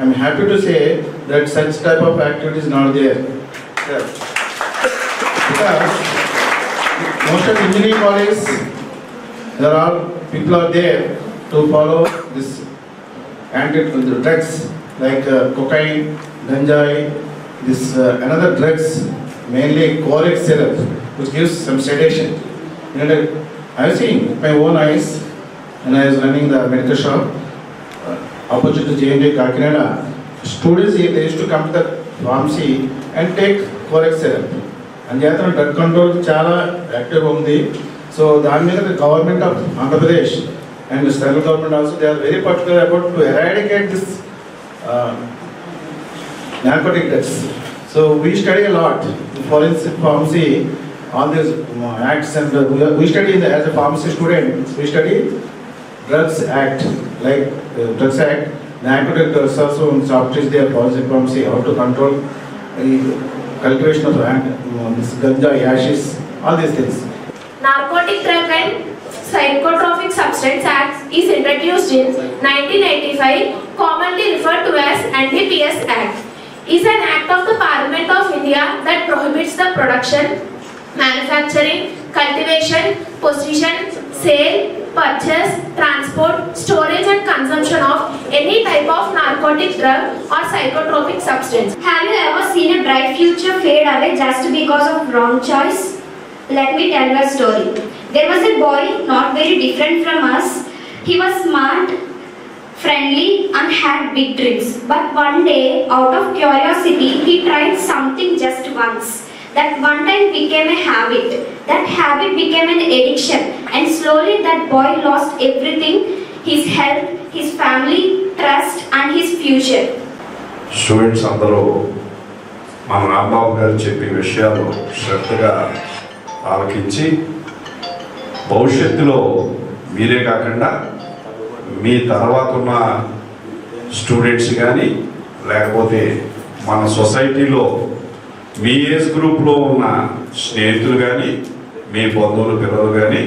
I'm happy to say that such type of activity is not there. Because most of engineering college, there are people are there to follow this anti-drugs like cocaine, ganjai, this another drugs, mainly chloric syrup, which gives some sedation. And I have seen with my own eyes when I was running the medical shop. Opposite to JNJ Kakinada, students here, they used to come to the pharmacy and take chloric syrup. And the other drug control chala active undi. So the government of Andhra Pradesh and the central government also, they are very particular about to eradicate this narcotic drugs. So we study a lot. For instance, pharmacy, all these acts, and we study as a pharmacy student. We study Drugs Act, like Drugs Act, narcotic drugs also in subsidies there, policy pharmacy, how to control the cultivation of this ganja, hashish, all these things. Narcotic Drug and Psychotropic Substance Act is introduced in 1985, commonly referred to as NDPS Act. Is an act of the Parliament of India that prohibits the production, manufacturing, cultivation, possession, sale, purchase, transport, storage and consumption of any type of narcotic drug or psychotropic substance. Have you ever seen a bright future fade away just because of wrong choice? Let me tell you a story. There was a boy not very different from us. He was smart, friendly and had big dreams. But one day, out of curiosity, he tried something just once. That one time became a habit. That habit became an addiction. And slowly that boy lost everything. His health, his family, trust and his future. Students అందరూ మన రాంబాబు గారు చెప్పే విషయాలు శ్రద్ధగా ఆలకించి భవిష్యత్తులో మీరే కాకుండా మీ తర్వాత ఉన్న స్టూడెంట్స్ కానీ లేకపోతే మన సొసైటీలో మీ ఏజ్ గ్రూప్లో ఉన్న స్నేహితులు కానీ మీ బంధువులు పిల్లలు కానీ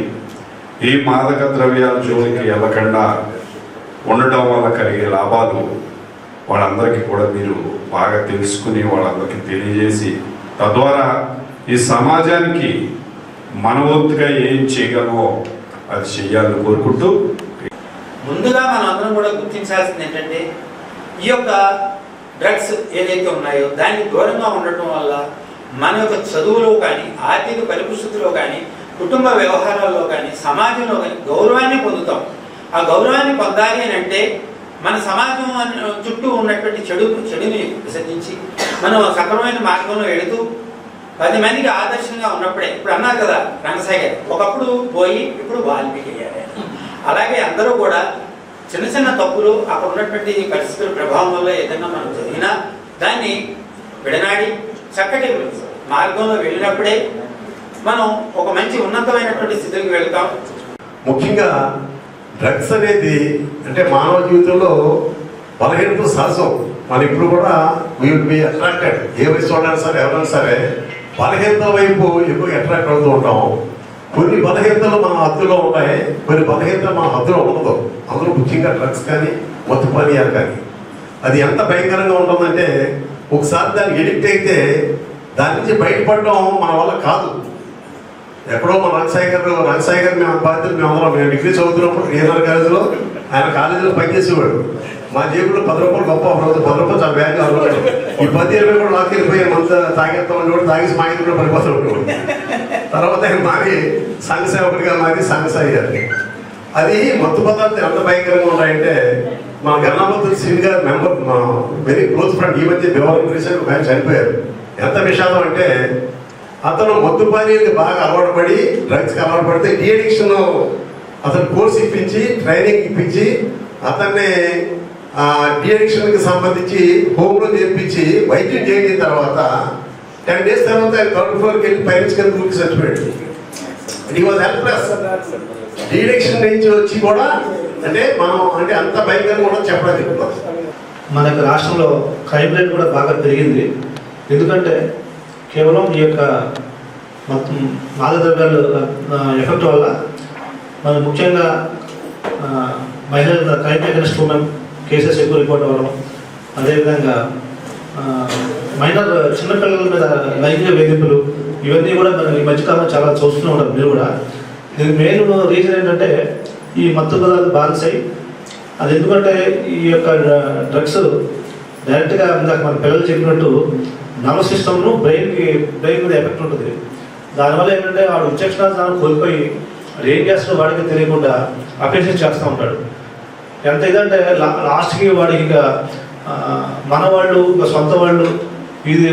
ఈ మాదక ద్రవ్యాల జోలికి వెళ్ళకుండా ఉండటం వల్ల కలిగే లాభాలు వాళ్ళందరికీ కూడా మీరు బాగా తెలుసుకుని వాళ్ళందరికీ తెలియజేసి తద్వారా ఈ సమాజానికి మన వంతుగా ఏం చేయగలమో అది చెయ్యాలని కోరుకుంటూ ముందుగా మనం అందరం కూడా గుర్తించాల్సింది ఏంటంటే ఈ యొక్క డ్రగ్స్ ఏదైతే ఉన్నాయో దానికి దూరంగా ఉండటం వల్ల మన యొక్క చదువులో కానీ ఆర్థిక పరిస్థితుల్లో కానీ కుటుంబ వ్యవహారాల్లో కానీ సమాజంలో కానీ గౌరవాన్ని పొందుతాం. ఆ గౌరవాన్ని పొందాలి అని అంటే మన సమాజం చుట్టూ ఉన్నటువంటి చెడుని విసర్జించి మనం సక్రమమైన మార్గంలో వెళుతూ 10 మందికి ఆదర్శంగా ఉన్నప్పుడే, ఇప్పుడు అన్నారు కదా రంగసాయి గారు, ఒకప్పుడు పోయి ఇప్పుడు వాల్మీకి అయ్యారు. అలాగే అందరూ కూడా చిన్న చిన్న తప్పులు అక్కడ ఉన్నటువంటి పరిస్థితుల ప్రభావం వల్ల ఏదైనా మనం జరిగినా దాన్ని విడనాడి చక్కటి మార్గంలో వెళ్ళినప్పుడే మనం ఒక మంచి ఉన్నతమైనటువంటి స్థితికి వెళ్తాం. ముఖ్యంగా డ్రగ్స్ అనేది అంటే మానవ జీవితంలో బలహీనత సహజం. మనం ఇప్పుడు కూడా వీ విల్ బి అట్రాక్టెడ్, ఏ వయసు వాళ్ళైనా సరే ఎవరైనా సరే బలహీనత వైపు ఎక్కువ అట్రాక్ట్ అవుతూ ఉంటాం. కొన్ని బలహీనతలు మన హద్దులో ఉన్నాయి, కొన్ని బలహీనతలు మన హద్దులో ఉండదు. అందులో ముఖ్యంగా డ్రగ్స్ కానీ మత్తు పానీయాలు కానీ. అది ఎంత భయంకరంగా ఉంటుందంటే ఒకసారి దానికి ఎడిక్ట్ అయితే దాని నుంచి బయటపడడం మన వల్ల కాదు. ఎక్కడో మన రంగసాయి గారు మేము బాధ్యత మేము డిగ్రీ చదువుతున్నప్పుడు ఏఆర్ కాలేజీలో ఆయన కాలేజీలో పనిచేసేవాడు. మా జేబులో 10 రూపాయలు గొప్ప, 10 రూపాయలు చాలా బ్యాగ్ అవ్వలేదు. ఈ 10-20 కూడా లాక్ వెళ్ళిపోయి మంత తాగేస్తామని కూడా తాగేసి మా ఇంట్లో పడిపోతాడు. తర్వాత ఆయన మారి సంఘ సేవకుడిగా మారి సంఘసాయి గారు. అది మత్తు పదార్థాలు ఎంత భయంకరంగా ఉన్నాయంటే మన గన్నాపతి శ్రీని గారు మెంబర్, వెరీ క్లోజ్ ఫ్రెండ్, ఈ మధ్య రీసెంట్ ఆయన చనిపోయారు. ఎంత విషాదం అంటే అతను మత్తు పానీయానికి బాగా అలవాటు పడి డ్రగ్స్కి అలవాటు పడితే డీఅడిక్షన్ అతను కోర్స్ ఇప్పించి ట్రైనింగ్ ఇప్పించి అతన్ని డీఅడిక్షన్కి సంబంధించి హోమ్లో చేర్పించి వైద్యం చేసిన తర్వాత 10 days తర్వాత ఆయన 3rd floorకి వెళ్ళి పైనుంచి కింద దూకి చచ్చిపోయాడు. It was helpless. డీఅడిక్షన్ నుంచి వచ్చి కూడా అంటే మనం అంటే అంత భయంకరంగా కూడా చెప్పడానికి. మనకు రాష్ట్రంలో క్రైమ్ రేట్ కూడా బాగా పెరిగింది. ఎందుకంటే కేవలం ఈ యొక్క మొత్తం మాదక ద్రవ్యాలు ఎఫెక్ట్ వల్ల మనం ముఖ్యంగా మహిళల క్రైమ్ అగైన్స్ట్ ఉమెన్ కేసెస్ ఎక్కువ రిపోర్ట్ అవ్వడం, అదేవిధంగా మైనర్ చిన్నపిల్లల మీద లైంగిక వేధింపులు, ఇవన్నీ కూడా మనం ఈ మధ్యకాలంలో చాలా చూస్తూనే ఉంటారు మీరు కూడా. దీనికి మెయిన్ రీజన్ ఏంటంటే ఈ మత్తు పదార్థాలు బానిసై. అది ఎందుకంటే ఈ యొక్క డ్రగ్స్ డైరెక్ట్గా ఇందాక మన పిల్లలు చెప్పినట్టు నర్వస్ సిస్టమ్ను బ్రెయిన్ మీద ఎఫెక్ట్ ఉంటుంది. దానివల్ల ఏంటంటే వాడు విచక్షణాన్ని కోల్పోయి ఏం చేస్తాడో వాడికి తెలియకుండా అప్రిషియేట్ చేస్తూ ఉంటాడు. ఎంత ఇదంటే లాస్ట్కి వాడికి ఇక మన వాళ్ళు ఇంకా సొంత వాళ్ళు ఇది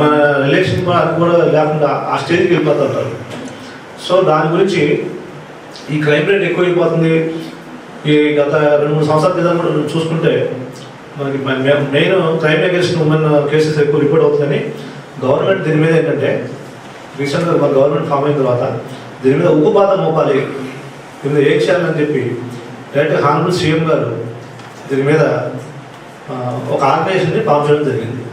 మన రిలేషన్ కూడా లేకుండా ఆ స్టేజ్కి వెళ్ళిపోతూ ఉంటారు. సో దాని గురించి ఈ క్రైమ్ రేట్ ఎక్కువైపోతుంది. ఈ గత 2-3 సంవత్సరాల క్రితం చూసుకుంటే మనకి main crime against women cases ఎక్కువ రిపోర్ట్ అవుతుందని గవర్నమెంట్ దీని మీద ఏంటంటే రీసెంట్గా మన గవర్నమెంట్ ఫామ్ అయిన తర్వాత దీని మీద ఉక్కుపాతం మోపాలి, దీని మీద ఏం చేయాలని చెప్పి డైరెక్ట్ హానరబుల్ సీఎం గారు దీని మీద ఒక ఆర్గనైజేషన్ని ఫామ్ చేయడం జరిగింది.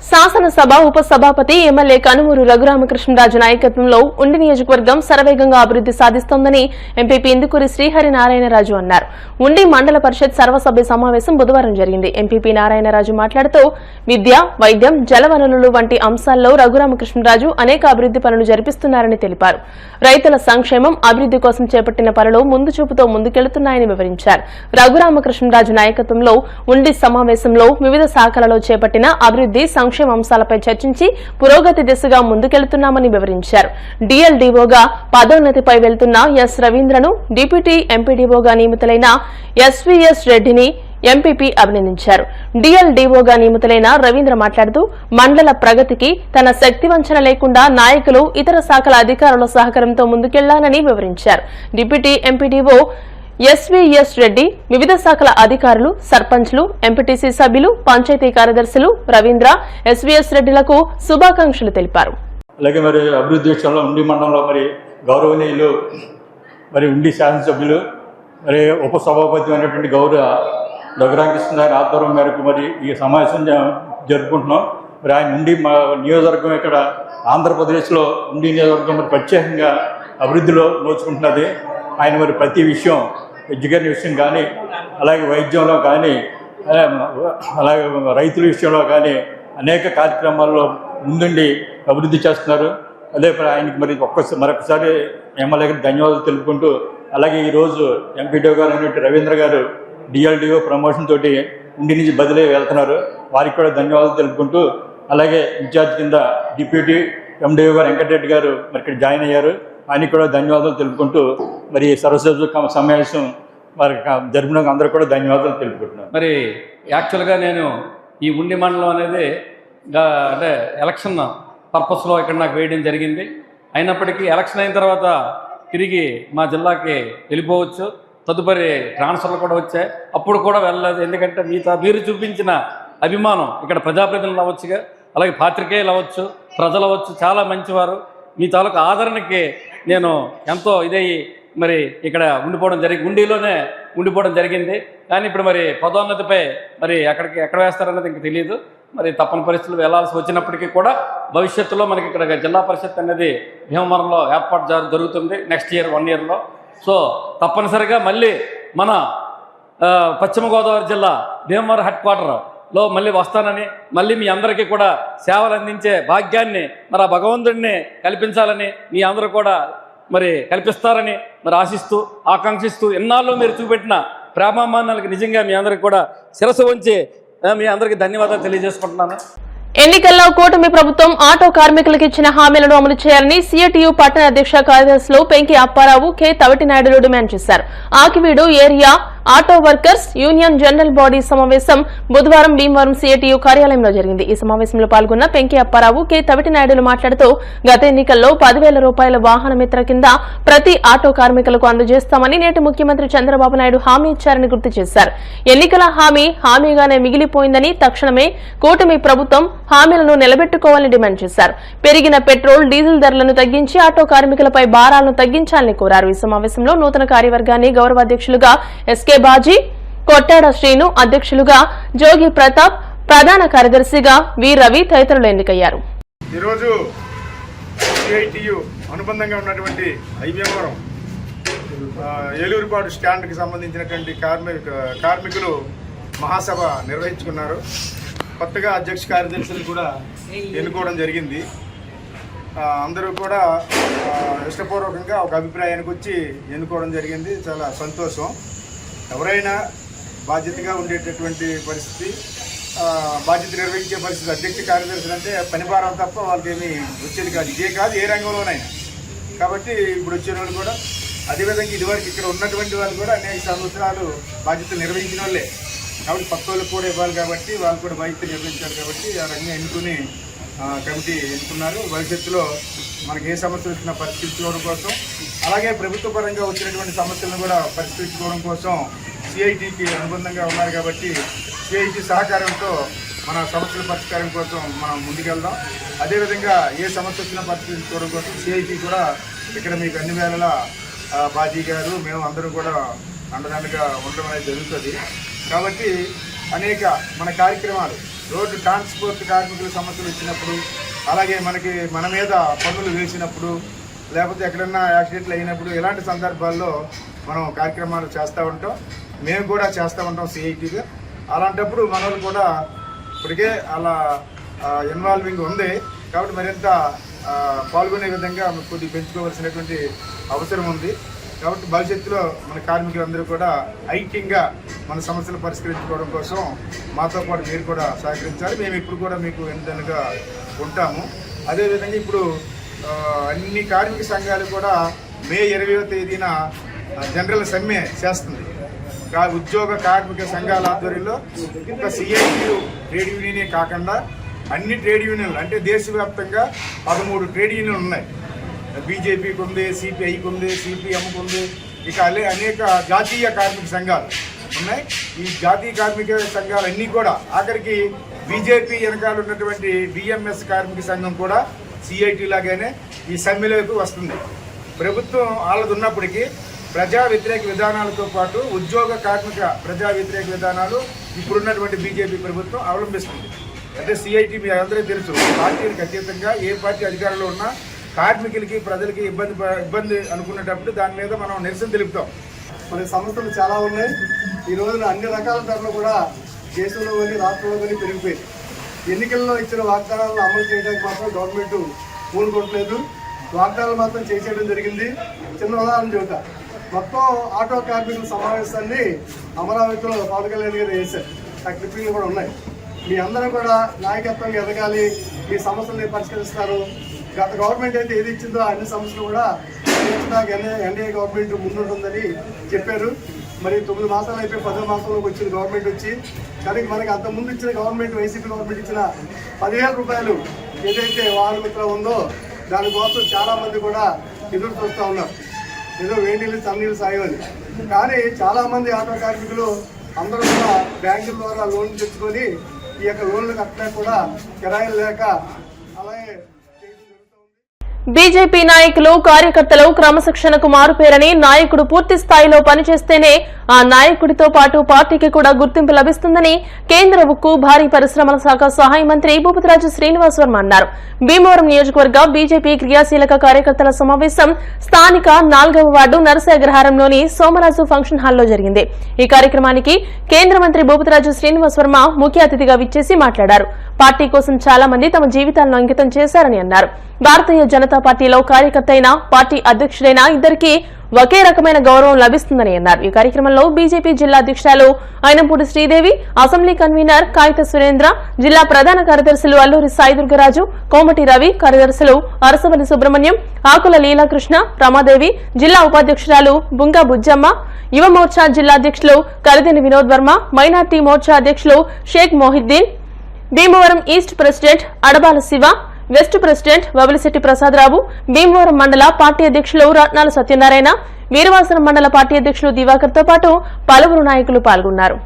శాసనసభ ఉప సభాపతి ఎమ్మెల్యే కనుమూరు రఘురామకృష్ణరాజు నాయకత్వంలో ఉండి నియోజకవర్గం శరవేగంగా అభివృద్ది సాధిస్తోందని ఎంపీపీ ఇందుకూరి శ్రీహరి నారాయణరాజు అన్నారు. ఉండి మండల పరిషత్ సర్వసభ్య సమావేశం బుధవారం జరిగింది. ఎంపీపీ నారాయణరాజు మాట్లాడుతూ విద్య, వైద్యం, జలవనరులు వంటి అంశాల్లో రఘురామకృష్ణరాజు అనేక అభివృద్ది పనులు జరిపిస్తున్నారని తెలిపారు. రైతుల సంక్షేమం, అభివృద్ది కోసం చేపట్టిన పనులు ముందు చూపుతో ముందుకెళ్తున్నాయని వివరించారు. రఘురామకృష్ణరాజు నాయకత్వంలో ఉండి సమావేశంలో వివిధ శాఖలలో చేపట్టిన అభివృద్ది సంక్షేమ అంశాలపై చర్చించి పురోగతి దిశగా ముందుకెళ్తున్నామని వివరించారు. డీఎల్డీఓగా పదోన్నతిపై వెళ్తున్న ఎస్ రవీంద్రను, డిప్యూటీ ఎంపీడీఓగా నియమితులైన ఎస్వీఎస్ రెడ్డిని ఎంపీపీ అభినందించారు. డీఎల్డీఓగా నియమితులైన రవీంద్ర మాట్లాడుతూ మండల ప్రగతికి తన శక్తివంచన లేకుండా నాయకులు, ఇతర శాఖల అధికారుల సహకారంతో ముందుకెళ్లాలని వివరించారు. డిప్యూటీ ఎంపీడీఓ ఎస్వీఎస్ రెడ్డి, వివిధ శాఖల అధికారులు, సర్పంచ్లు, ఎంపీటీసీ సభ్యులు, పంచాయతీ కార్యదర్శులు రవీంద్ర, ఎస్వీఎస్ రెడ్డిలకు శుభాకాంక్షలు తెలిపారు. అలాగే మరి అభివృద్ధి విషయంలో ఉండి మండలంలో మరి గౌరవనీయులు మరి ఉండి శాసనసభ్యులు మరి ఉప సభాపతి అయినటువంటి గౌరవ రఘురామకృష్ణ గారి ఆధ్వర్యం మేరకు మరి ఈ సమావేశం జరుపుకుంటున్నాం. మరి ఆయన ఉండి మా నియోజకవర్గం ఇక్కడ ఆంధ్రప్రదేశ్లో ఉండి నియోజకవర్గం మరి ప్రత్యేకంగా అభివృద్ధిలో నోచుకుంటున్నది. ఆయన మరి ప్రతి విషయం, ఎడ్యుకేషన్ విషయం కానీ, అలాగే వైద్యంలో కానీ, అలాగే రైతుల విషయంలో కానీ అనేక కార్యక్రమాల్లో ముందుండి అభివృద్ధి చేస్తున్నారు. అదే ఆయనకి మరి మరొకసారి ఎమ్మెల్యే గారికి ధన్యవాదాలు తెలుపుకుంటూ, అలాగే ఈరోజు ఎంపీడీఓ గారు అయినటువంటి రవీంద్ర గారు డిఎల్డీఓ ప్రమోషన్ తోటి ఉండి నుంచి బదిలీ వెళ్తున్నారు. వారికి కూడా ధన్యవాదాలు తెలుపుకుంటూ, అలాగే ఇన్ఛార్జ్ కింద డిప్యూటీ ఎండీఓ గారు వెంకటరెడ్డి గారు మరి ఇక్కడ జాయిన్ అయ్యారు. ఆయనకి కూడా ధన్యవాదాలు తెలుపుకుంటూ మరి సర్వసభ్య సమావేశం మరి జరిపినందుకు అందరూ కూడా ధన్యవాదాలు తెలుపుకుంటున్నాను. మరి యాక్చువల్గా నేను ఈ ఉండి మండలం అనేది అంటే ఎలక్షన్ పర్పస్లో ఇక్కడ నాకు వేయడం జరిగింది. అయినప్పటికీ ఎలక్షన్ అయిన తర్వాత తిరిగి మా జిల్లాకి వెళ్ళిపోవచ్చు. తదుపరి ట్రాన్స్ఫర్లు కూడా వచ్చాయి, అప్పుడు కూడా వెళ్ళలేదు. ఎందుకంటే మీరు చూపించిన అభిమానం ఇక్కడ ప్రజాప్రతినిధులు అవ్వచ్చుగా, అలాగే పాత్రికేయులు అవ్వచ్చు, ప్రజలు అవ్వచ్చు, చాలా మంచివారు. మీ తాలూకు ఆదరణకి నేను ఎంతో ఇదయ్యి మరి ఇక్కడ ఉండిలోనే ఉండిపోవడం జరిగింది. కానీ ఇప్పుడు మరి పదోన్నతిపై మరి ఎక్కడ వేస్తారన్నది ఇంక తెలియదు. మరి తప్పని పరిస్థితులు వెళ్లాల్సి వచ్చినప్పటికీ కూడా భవిష్యత్తులో మనకి ఇక్కడ జిల్లా పరిషత్ అనేది భీమవరంలో ఏర్పాటు జరుగుతుంది నెక్స్ట్ ఇయర్ 1 yearలో. సో తప్పనిసరిగా మళ్ళీ మన పశ్చిమ గోదావరి జిల్లా భీమవరం హెడ్ క్వార్టర్లో మళ్ళీ వస్తానని, మళ్ళీ మీ అందరికీ కూడా సేవలు అందించే భాగ్యాన్ని మరి ఆ భగవంతుడిని కల్పించాలని మీ అందరూ కూడా మరి కల్పిస్తారని మరి ఆశిస్తూ ఆకాంక్షిస్తూ ఎన్నాళ్ళు మీరు చూపెట్టిన ప్రేమామానాలకు నిజంగా మీ అందరికీ కూడా శిరస్సు వంచి మీ అందరికీ ధన్యవాదాలు తెలియజేసుకుంటున్నాను. ఎన్నికల్లో కూటమి ప్రభుత్వం ఆటో కార్మికులకు ఇచ్చిన హామీలను అమలు చేయాలని సిఐటియు పట్టణ అధ్యక్ష కార్యదర్శులు పెంకి అప్పారావు, కె తవిటినాయుడులు డిమాండ్ చేశారు. Akividu area auto workers union general body సమావేశం బుధవారం భీమవరం సిఐటియు కార్యాలయంలో జరిగింది. ఈ సమావేశంలో పాల్గొన్న పెంకి అప్పారావు, కె తవిటినాయుడులు మాట్లాడుతూ గత ఎన్నికల్లో 10,000 రూపాయల వాహన మిత్ర కింద ప్రతి ఆటో కార్మికులకు అందజేస్తామని నేటి ముఖ్యమంత్రి చంద్రబాబు నాయుడు హామీ ఇచ్చారని గుర్తు చేశారు. ఎన్నికల హామీగానే మిగిలిపోయిందని తక్షణమే కూటమి ప్రభుత్వం హామీలను నిలబెట్టుకోవాలని డిమాండ్ చేశారు. పెరిగిన పెట్రోల్, డీజిల్ ధరలను తగ్గించి ఆటో కార్మికులపై భారాలను తగ్గించాలని కోరారు. ఈ సమావేశంలో నూతన కార్యవర్గాన్ని గౌరవ అధ్యక్షులుగా ఎస్కే బాజీ, కొట్టాడ శ్రీను, అధ్యక్షులుగా జోగి ప్రతాప్, ప్రధాన కార్యదర్శిగా వి రవి తదితరులు ఎన్నికయ్యారు. ఈరోజు సిఐటియు అనుబంధంగా ఉన్నటువంటి ఐబీఎంవరం ఏలూరుపాడు స్టాండ్కి సంబంధించినటువంటి కార్మికులు మహాసభ నిర్వహించుకున్నారు. కొత్తగా అధ్యక్ష కార్యదర్శులు కూడా ఎన్నుకోవడం జరిగింది. అందరూ కూడా ఇష్టపూర్వకంగా ఒక అభిప్రాయానికి వచ్చి ఎన్నుకోవడం జరిగింది. చాలా సంతోషం. ఎవరైనా బాధ్యతగా ఉండేటటువంటి పరిస్థితి, బాధ్యత నిర్వహించే పరిస్థితి అధ్యక్ష కార్యదర్శులు అంటే పని భారం తప్ప వాళ్ళకి ఏమీ వచ్చేది కాదు. ఇదే కాదు ఏ రంగంలోనైనా. కాబట్టి ఇప్పుడు వచ్చిన వాళ్ళు కూడా అదేవిధంగా ఇదివరకు ఇక్కడ ఉన్నటువంటి వాళ్ళు కూడా అనేక సంవత్సరాలు బాధ్యతలు నిర్వహించిన వాళ్ళే. కాబట్టి పక్క వాళ్ళకి కూడా ఇవ్వాలి కాబట్టి వాళ్ళు కూడా బాధ్యత నిర్వహించారు. కాబట్టి ఆ రంగం ఎన్నుకుని కమిటీ ఎన్నుకున్నారు. భవిష్యత్తులో మనకి ఏ సమస్యలు వచ్చినా పరిష్కరించుకోవడం కోసం, అలాగే ప్రభుత్వ పరంగా వచ్చినటువంటి సమస్యలను కూడా పరిష్కరించుకోవడం కోసం సిఐటికి అనుబంధంగా ఉన్నారు. కాబట్టి సిఐటి సహకారంతో మన సమస్యల పరిష్కారం కోసం మనం ముందుకెళ్దాం. అదేవిధంగా ఏ సమస్య వచ్చినా పరిష్కరించుకోవడం కోసం సిఐటి కూడా ఇక్కడ మీకు అన్ని వేళలా బాజీ గారు మేము అందరూ కూడా అండదండగా ఉండడం అనేది జరుగుతుంది. కాబట్టి అనేక మన కార్యక్రమాలు, రోడ్డు ట్రాన్స్పోర్ట్ కార్మికుల సమస్యలు వచ్చినప్పుడు, అలాగే మన మీద పన్నులు వేసినప్పుడు, లేకపోతే ఎక్కడన్నా యాక్సిడెంట్లు అయినప్పుడు, ఇలాంటి సందర్భాల్లో మనం కార్యక్రమాలు చేస్తూ ఉంటాం. మేము కూడా చేస్తూ ఉంటాం సిఐటిగా. అలాంటప్పుడు మనల్ని కూడా ఇప్పటికే అలా ఇన్వాల్వింగ్ ఉంది. కాబట్టి మరింత పాల్గొనే విధంగా కొద్దిగా పెంచుకోవాల్సినటువంటి అవసరం ఉంది. కాబట్టి భవిష్యత్తులో మన కార్మికులందరూ కూడా ఐక్యంగా మన సమస్యలు పరిష్కరించుకోవడం కోసం మాతో పాటు మీరు కూడా సహకరించాలి. మేము ఇప్పుడు కూడా మీకు వెనుదన్నుగా ఉంటాము. అదేవిధంగా ఇప్పుడు అన్ని కార్మిక సంఘాలు కూడా మే 20వ తేదీన జనరల్ సమ్మె చేస్తుంది. ఉద్యోగ కార్మిక సంఘాల ఆధ్వర్యంలో ఇంకా సిఐటియు ట్రేడ్ యూనియనే కాకుండా అన్ని ట్రేడ్ యూనియన్లు, అంటే దేశవ్యాప్తంగా 13 ట్రేడ్ యూనియన్లు ఉన్నాయి. బీజేపీకి ఉంది, సిపిఐకి ఉంది, సిపిఎంకి ఉంది, ఇక అనేక జాతీయ కార్మిక సంఘాలు ఉన్నాయి. ఈ జాతీయ కార్మిక సంఘాలన్నీ కూడా ఆఖరికి బీజేపీ వెనకాల ఉన్నటువంటి డిఎంఎస్ కార్మిక సంఘం కూడా సిఐటి లాగానే ఈ సమ్మెలోకి వస్తుంది. ప్రభుత్వం వాళ్ళది ఉన్నప్పటికీ ప్రజా వ్యతిరేక విధానాలతో పాటు ఉద్యోగ కార్మిక ప్రజా వ్యతిరేక విధానాలు ఇప్పుడున్నటువంటి బీజేపీ ప్రభుత్వం అవలంబిస్తుంది. అంటే సిఐటి మీ అందరికీ తెలుసు, పార్టీలకు అతీతంగా ఏ పార్టీ అధికారంలో ఉన్నా కార్మికులకి ప్రజలకి ఇబ్బంది అనుకునేటప్పుడు దాని మీద మనం నిరసన తెలుపుతాం. మన సమస్యలు చాలా ఉన్నాయి. ఈ రోజున అన్ని రకాల ధరలు కూడా దేశంలో కానీ రాష్ట్రంలో కానీ పెరిగిపోయి ఎన్నికల్లో ఇచ్చిన వాగ్దానాలను అమలు చేయడానికి మాత్రం గవర్నమెంట్ పూనుకోవట్లేదు. వాగ్దానాలు మాత్రం చేసేయడం జరిగింది. చిన్న ఉదాహరణ చెబుతా. మొత్తం ఆటో కార్మికుల సమావేశాన్ని అమరావతిలో పవన్ కళ్యాణ్ గారు చేశారు. ఆ క్లిప్పింగ్లు కూడా ఉన్నాయి. మీ అందరూ కూడా నాయకత్వంగా ఎదగాలి, మీ సమస్యల్ని పరిష్కరిస్తారు. గత గవర్నమెంట్ అయితే ఏది ఇచ్చిందో అన్ని సమస్యలు కూడా ఎన్డీఏ గవర్నమెంట్ ముందుంటుందని చెప్పారు. మరి 9 మాసాలు అయిపోయి 10వ మాసంలోకి వచ్చిన గవర్నమెంట్ వచ్చి, కానీ మనకి అంతకుముందు ఇచ్చిన గవర్నమెంట్, వైసీపీ గవర్నమెంట్ ఇచ్చిన 10,000 రూపాయలు ఏదైతే వాహన మిత్ర ఉందో దానికోసం చాలామంది కూడా ఎదురు చూస్తూ ఉన్నారు. ఏదో వేడినీళ్ళు చన్నీళ్ళు సాయమని. కానీ చాలామంది ఆటో కార్మికులు అందరూ కూడా బ్యాంకుల ద్వారా లోన్లు తెచ్చుకొని ఈ యొక్క లోన్లు కట్టలేక కూడా కిరాయిలు లేక అలాగే బీజేపీ నాయకులు కార్యకర్తలు క్రమశిక్షణకు మారుపేరని, నాయకుడు పూర్తి స్థాయిలో పనిచేస్తేనే ఆ నాయకుడితో పాటు పార్టీకి కూడా గుర్తింపు లభిస్తుందని కేంద్ర ఉక్కు భారీ పరిశ్రమల శాఖ సహాయ మంత్రి భూపతిరాజు శ్రీనివాస్ వర్మ అన్నారు. భీమవరం నియోజకవర్గ బీజేపీ క్రియాశీలక కార్యకర్తల సమావేశం స్థానిక 4వ వార్డు నరసాగ్రహారంలోని సోమరాజు ఫంక్షన్ హాల్లో జరిగింది. ఈ కార్యక్రమానికి కేంద్ర మంత్రి భూపతిరాజు శ్రీనివాస్ వర్మ ముఖ్య అతిథిగా విచ్చేసి మాట్లాడారు. పార్టీ కోసం చాలా మంది తమ జీవితాలను అంకితం చేశారని అన్నారు. భారతీయ జనతా పార్టీలో కార్యకర్త అయినా పార్టీ అధ్యక్షుడైనా ఇద్దరికీ ఒకే రకమైన గౌరవం లభిస్తుందని అన్నారు. ఈ కార్యక్రమంలో బీజేపీ జిల్లా అధ్యక్షురాలు అయినంపూడి శ్రీదేవి, అసెంబ్లీ కన్వీనర్ కాగిత సురేంద్ర, జిల్లా ప్రధాన కార్యదర్శులు అల్లూరి సాయిదుర్గరాజు, కోమటి రవి, కార్యదర్శులు అరసవల్లి సుబ్రహ్మణ్యం, ఆకుల లీలాకృష్ణ, రమాదేవి, జిల్లా ఉపాధ్యక్షురాలు బుంగా బుజ్జమ్మ, యువ మోర్చా జిల్లా అధ్యక్షులు కలిదేని వినోద్ వర్మ, మైనార్టీ మోర్చా అధ్యక్షులు Sheikh Mohiddin, Bhimavaram east president Adabala Siva, west president Vabalisetti Prasadarao, Bhimavaram mandal party అధ్యక్షులు రత్నాల సత్యనారాయణ, వీరవాసనం మండల పార్టీ అధ్యక్షులు దివాకర్ తో పాటు పలువురు నాయకులు పాల్గొన్నారు.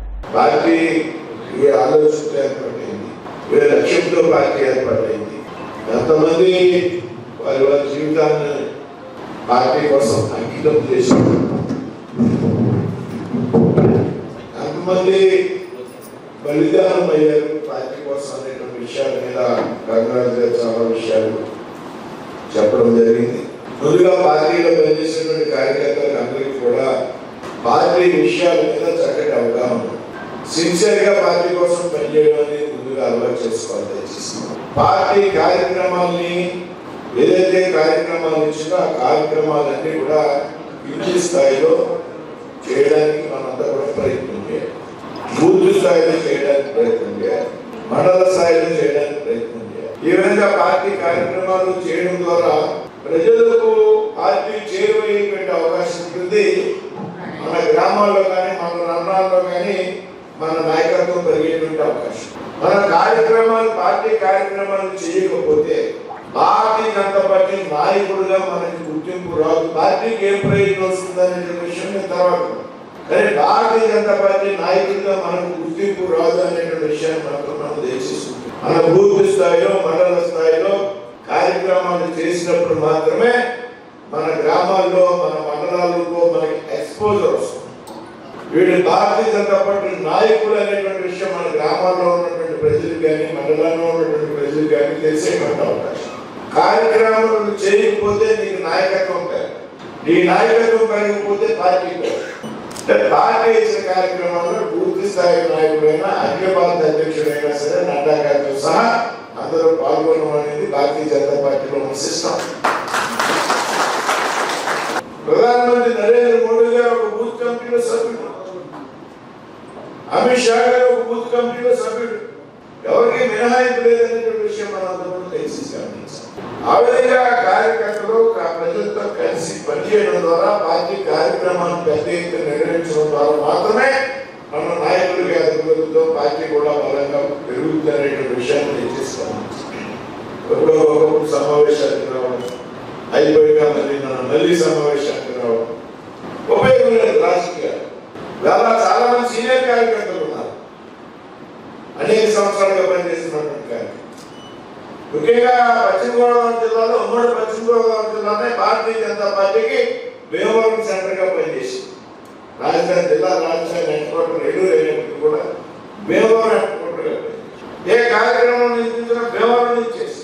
బలిదానం అయ్యారు పార్టీ కోసం అనేటువంటి విషయాల మీద గంగరాజు గారు చాలా విషయాలు చెప్పడం జరిగింది. ముందుగా పార్టీలో పనిచేసినటువంటి కార్యకర్తలకు అందరికీ కూడా పార్టీ విషయాల మీద చక్కటి అవగాహన, సిన్సియర్ గా పార్టీ కోసం పనిచేయడం అనేది ముందుగా అలవాటు చేసుకోవాలి. పార్టీ కార్యక్రమాల్ని ఏదైతే కార్యక్రమాలు ఇచ్చినా ఆ కార్యక్రమాలన్నీ కూడా యూనిట్ స్థాయిలో చేయడానికి మనంతా కూడా ప్రయత్నం చేయాలి. బూత్ స్థాయిలో చేయడానికి ప్రయత్నం చేయాలి, మండల స్థాయిలో చేయడానికి ప్రయత్నం చేయాలి. ఈ విధంగా పార్టీ కార్యక్రమాలు చేయడం ద్వారా ప్రజలకు పార్టీ చేరువయ్యేటువంటి అవకాశం ఉంటుంది. మన గ్రామాల్లో కానీ మన రంగాల్లో కానీ మన నాయకత్వం పెరిగేటువంటి అవకాశం. మన కార్యక్రమాలు పార్టీ కార్యక్రమాలు చేయకపోతే భారతీయ జనతా పార్టీ నాయకుడిగా మనకి గుర్తింపు రాదు. పార్టీకి ఏం ప్రయోజనం వస్తుందనే విషయం తర్వాత, కానీ భారతీయ జనతా పార్టీ నాయకుడిగా మనకు గుర్తింపు రాదు అనేటువంటి విషయాన్ని మాత్రం మనం తెలియజేస్తుంది. మన బూత్ స్థాయిలో మండల స్థాయిలో కార్యక్రమాలు చేసినప్పుడు మాత్రమే మన గ్రామాల్లో మన మండలాల్లో మనకి ఎక్స్పోజర్ వస్తుంది. వీడు భారతీయ జనతా పార్టీ నాయకుడు అనేటువంటి విషయం మన గ్రామాల్లో ఉన్నటువంటి ప్రజలు కానీ మండలంలో ఉన్నటువంటి ప్రజలు కానీ తెలిసేటువంటి అవకాశం. కార్యక్రమాలు చేయకపోతే నీకు నాయకత్వం కాదు, నీ నాయకత్వం పెరగకపోతే పార్టీ కాదు. పార్టీ ఇచ్చిన కార్యక్రమాల్లో పూర్తి స్థాయి నాయకుడైనా అఖిల భారత అధ్యక్షుడైనా సరే నడ్డా గారితో సహా అందరూ పాల్గొనడం అనేది భారతీయ జనతా పార్టీలో ఉన్న సిస్టమ్. ప్రధానమంత్రి నరేంద్ర మోడీ గారు ఒక బూత్ కమిటీలో సభ్యుడు, అమిత్ షా గారు ఒక బూత్ కమిటీలో సభ్యుడు, ఎవరికి మినహాయింపు లేదనేటువంటి విషయం మనందరూ తెలిసి గమనించాలి. ఆ విధంగా కార్యకర్తలు ప్రజలతో కలిసి పనిచేయడం ద్వారా పార్టీ కార్యక్రమాన్ని పెద్ద ఎత్తున నిర్వహించడం ద్వారా మాత్రమే మన నాయకుడిగా ఎదుగుదలతో పార్టీ కూడా బలంగా పెరుగుతుందనేటువంటి విషయాన్ని తెలియజేస్తాం. ఒకప్పుడు సమావేశానికి రావడం అయిపోయినా మళ్ళీ సమావేశానికి రావడం ఉపయోగం లేదు. రాజకీయాలు చాలా మంది సీనియర్ కార్యకర్తలు ఉన్నారు, అనేక సంవత్సరాలుగా పనిచేస్తున్నటువంటి కార్యకర్తలు. ముఖ్యంగా పశ్చిమ గోదావరి జిల్లాలో ఉమ్మడి పశ్చిమ గోదావరి జిల్లానే భారతీయ జనతా పార్టీకి భీమవరం సెంటర్ గా పనిచేసింది. రాజధాని జిల్లా రాజధాని హెడ్ క్వార్టర్ ఏలూరు అయినప్పటికీ కూడా భీమవరం హెడ్ క్వార్టర్ గా ఏ కార్యక్రమం నిర్మించినా భీమవరం నుంచి చేసి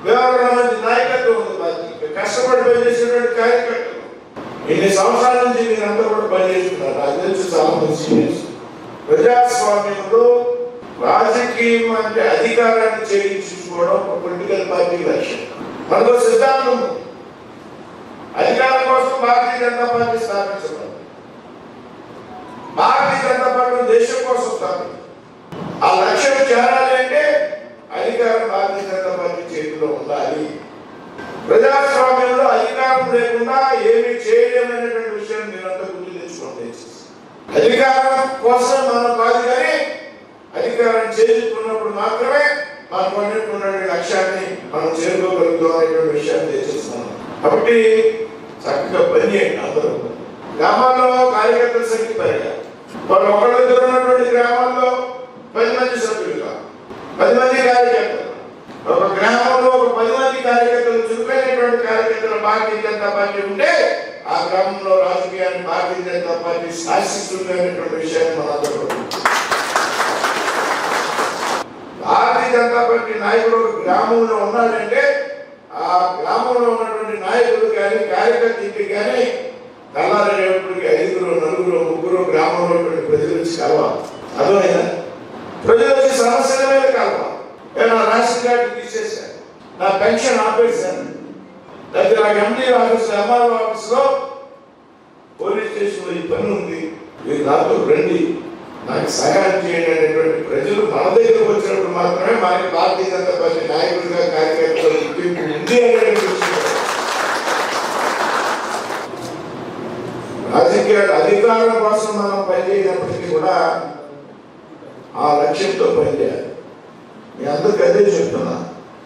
భీమవరం నుంచి నాయకత్వం ఉంది. పార్టీకి కష్టపడి పనిచేసినటువంటి కార్యకర్తలు ఇన్ని సంవత్సరాల నుంచి మీరంతా కూడా పనిచేస్తున్నారు. నాకు తెలిసి చాలా మంది సీనియర్స్. ప్రజాస్వామ్యంలో రాజకీయం అంటే అధికారాన్ని చేయించుకోవడం ఒక పొలిటికల్ పార్టీ లక్ష్యం. మనకు సిద్ధాంతం అధికారం కోసం భారతీయ జనతా పార్టీ స్థాపించబడింది. భారతీయ జనతా పార్టీ దేశం కోసం స్థాపించింది. ఆ లక్ష్యం చేరాలి అంటే అధికారం భారతీయ జనతా పార్టీ చేతిలో ఉండాలి. ప్రజాస్వామ్యంలో అధికారం లేకుండా ఏమి చేయలేమనేటువంటి విషయాన్ని మీరంతా గుర్తు తెచ్చుకోండి. అధికారం కోసం మనం కాదు, కానీ అధికారం చేయించుకున్నప్పుడు మాత్రమే మనం కొన్నటువంటి లక్ష్యాన్ని మనం చేరుకోగలుగుతాం అనేటువంటి విషయాన్ని తెలియజేస్తున్నాం. కాబట్టి చక్కగా పని చేయండి. అందరూ గ్రామాల్లో కార్యకర్తల సంఖ్య పెరగాలి. వాళ్ళు ఒకళ్ళ దగ్గర ఉన్నటువంటి గ్రామాల్లో 10 మంది సభ్యులుగా 10 మంది కార్యకర్తలు, ఒక గ్రామంలో ఒక 10 మంది కార్యకర్తలు, చురుకైనటువంటి కార్యకర్తలు భారతీయ జనతా పార్టీ ఉంటే ఆ గ్రామంలో రాజకీయాన్ని భారతీయ జనతా పార్టీ శాసిస్తుంది అనేటువంటి విషయాన్ని మనందరూ భారతీయ జనతా పార్టీ నాయకుడు గ్రామంలో ఉన్నాడంటే ఆ గ్రామంలో ఉన్నటువంటి నాయకుడు కానీ కార్యకర్తకి కానీ తెల్లారేపటికి 5, 4, 3 గ్రామంలో ప్రజలు వచ్చి కలవాలి. అర్థమైనా? ప్రజలు వచ్చి సమస్యల మీద కలవాలి. నా రేషన్ కార్డు తీసేశాను, నా పెన్షన్ ఆపేశాను, లేకపోతే నాకు ఎండీ ఆఫీస్ ఎంఆర్ఓ ఆఫీస్లో పోలీస్ స్టేషన్లో ఈ పని ఉంది, మీరు నాతో రండి, నాకు సహాయం చేయండి అనేటువంటి ప్రజలు మన దగ్గరకు వచ్చినప్పుడు మాత్రమే మనకి భారతీయ జనతా పార్టీ నాయకుడిగా కార్యకర్తలు గుర్తింపు ఉంది అనేటువంటి విషయం. రాజకీయ అధికారం కోసం మనం పనిచేయనప్పటికీ కూడా ఆ లక్ష్యంతో పనిచేయాలి. మీ అందరికీ అదే చెప్తున్నా,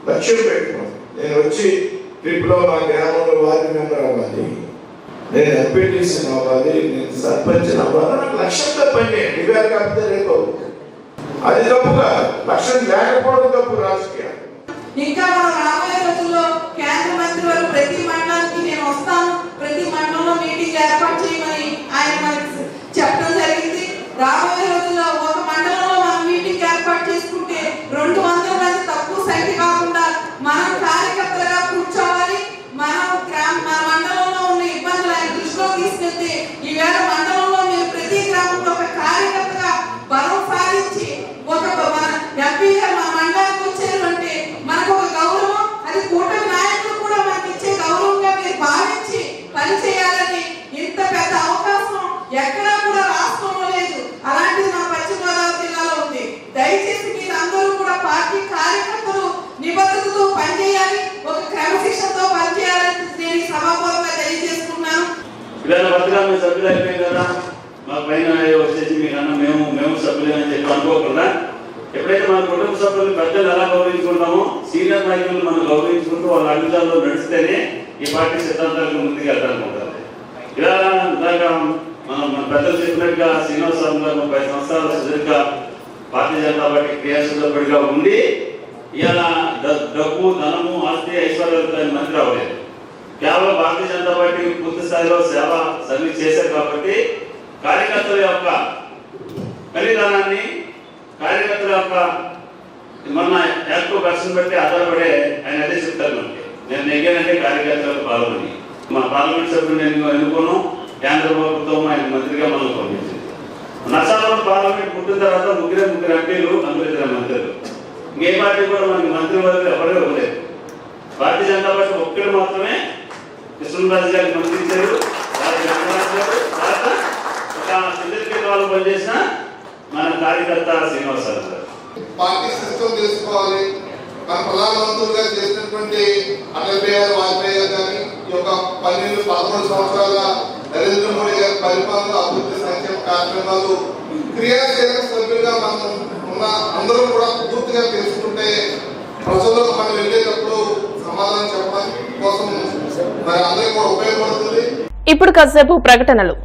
లక్ష్యం పెట్టుకోండి. నేను వచ్చి ట్రిప్లో నా గ్రామంలో వార్డు మెంబర్ అవ్వాలి, నేను ఎంపీటీసీ అవ్వాలి, నేను సర్పంచ్ అవ్వాలి, నాకు లక్ష్యంతో పనిచేయండి. ఇవాళ కాకపోతే రేపు అది తప్పుగా, లక్ష్యం లేకపోవడం తప్పు రాజకీయాలు. ఇంకా మనం రాబోయే రోజుల్లో కేంద్ర మంత్రి వారు ప్రతి మండలానికి నేను వస్తాను, ప్రతి మండలంలో మీటింగ్ ఏర్పాటు చేయమని ఆయన మనకి చెప్పడం జరిగింది. రాబోయే రోజుల్లో ఒక మండలంలో మనం మీటింగ్ ఏర్పాటు చేసుకుంటే 200 మంది తక్కువ సంఖ్య కాకుండా మనం కార్యకర్తలుగా కూర్చోవాలి. మన మండలంలో ఉన్న ఇబ్బందులు ఆయన దృష్టిలో తీసుకెళ్తే ఈవేళ మండలంలో మీరు ప్రతి గ్రామంలో ఒక కార్యకర్తగా బలం సాధించి ఒక మన ఎంపీగా మన మండలానికి వచ్చారు అంటే మనకు ఒక గౌరవం, అది కూటమి నాయకులు కూడా మనకి ఇచ్చే గౌరవంగా మీరు భావించి పనిచేయాలని ఇంత పెద్ద అవకాశం ఎక్కడా కూడా రాష్ట్రంలో లేదు. అలాంటిది మన పశ్చిమ గోదావరి జిల్లాలో ఉంది. దయచేసి మీరు అందరూ కూడా పార్టీ కార్యకర్తలు నిబద్ధతతో పనిచేయాలి, ఒక క్రమశిక్షణతో పనిచేయాలని నేను సభాపూర్వకంగా తెలియజేసుకున్నాను. ఇవాళ భద్రాన్ని సభ్యులు అయిపోయింది కదా, మా పైన వచ్చేసి మీరన్నా మేము సభ్యులేమని చెప్పి అనుకోకుండా ఎప్పుడైతే మన కుటుంబ సభ్యులు పెద్దలు ఎలా గౌరవించుకుంటామో సీనియర్ నాయకులు మనం గౌరవించుకుంటూ వాళ్ళ అడుగుదాల్లో నడిస్తేనే ఈ పార్టీ సిద్ధాంతాలకు ముందుకు వెళ్తానుకుంటారు. ఇలా మన పెద్దలు చెప్పినట్టుగా శ్రీనివాసరావు గారు 30 సంవత్సరాల సుదీర్ఘ భారతీయ జనతా పార్టీ క్రియాశీలకుడిగా ఉండి ఇలా డబ్బు, ధనము, ఆస్తి, ఐశ్వర్యాలు మంత్రి అవ్వలేదు. కేవలం భారతీయ జనతా పార్టీ పూర్తి స్థాయిలో సేవ సర్వీస్ చేశారు కాబట్టి కార్యకర్తల యొక్క బలిదానాన్ని, కార్యకర్తల యొక్క మన యాక్టివ్ పర్సన్ బట్టి ఆధారపడే ఆయన అదే చెప్తారు మనకి. నేను నెగ్గానంటే కార్యకర్తలకు పాల్గొని మా పార్లమెంట్ సభ్యులు నేను ఎన్నుకోను, కేంద్ర ప్రభుత్వం ఆయన మంత్రిగా మనం పంపించింది. నర్సాపురం పార్లమెంట్ పుట్టిన తర్వాత 3 ఎంపీలు, 2 మంత్రులు. ఇంకే పార్టీ కూడా మనకి మంత్రి వర్గం ఎవరే ఇవ్వలేదు. భారతీయ జనతా పార్టీ ఒక్కరు మాత్రమే కృష్ణరాజు గారికి మంత్రి ఇచ్చారు. ఒక సిద్ధికి వాళ్ళు పనిచేసిన మన కార్యకర్త శ్రీనివాసరావు గారు. పార్టీ సిస్టమ్ తెలుసుకోవాలి. మన ప్రధానమంత్రులుగా చేసినటువంటి అటల్ బిహారీ వాజ్పేయి గారు కానీ, ఈ యొక్క 12-13 సంవత్సరాల నరేంద్ర మోడీ గారి పరిపాలన, అభివృద్ధి సంక్షేమ కార్యక్రమాలు క్రియాశీలక సభ్యులుగా మనం ఉన్న అందరూ కూడా పూర్తిగా తెలుసుకుంటే ప్రజలకు మనం వెళ్ళేటప్పుడు సమాధానం చెప్పడం కోసం మరి అందరికీ కూడా ఉపయోగపడుతుంది. ఇప్పుడు కాసేపు ప్రకటనలు.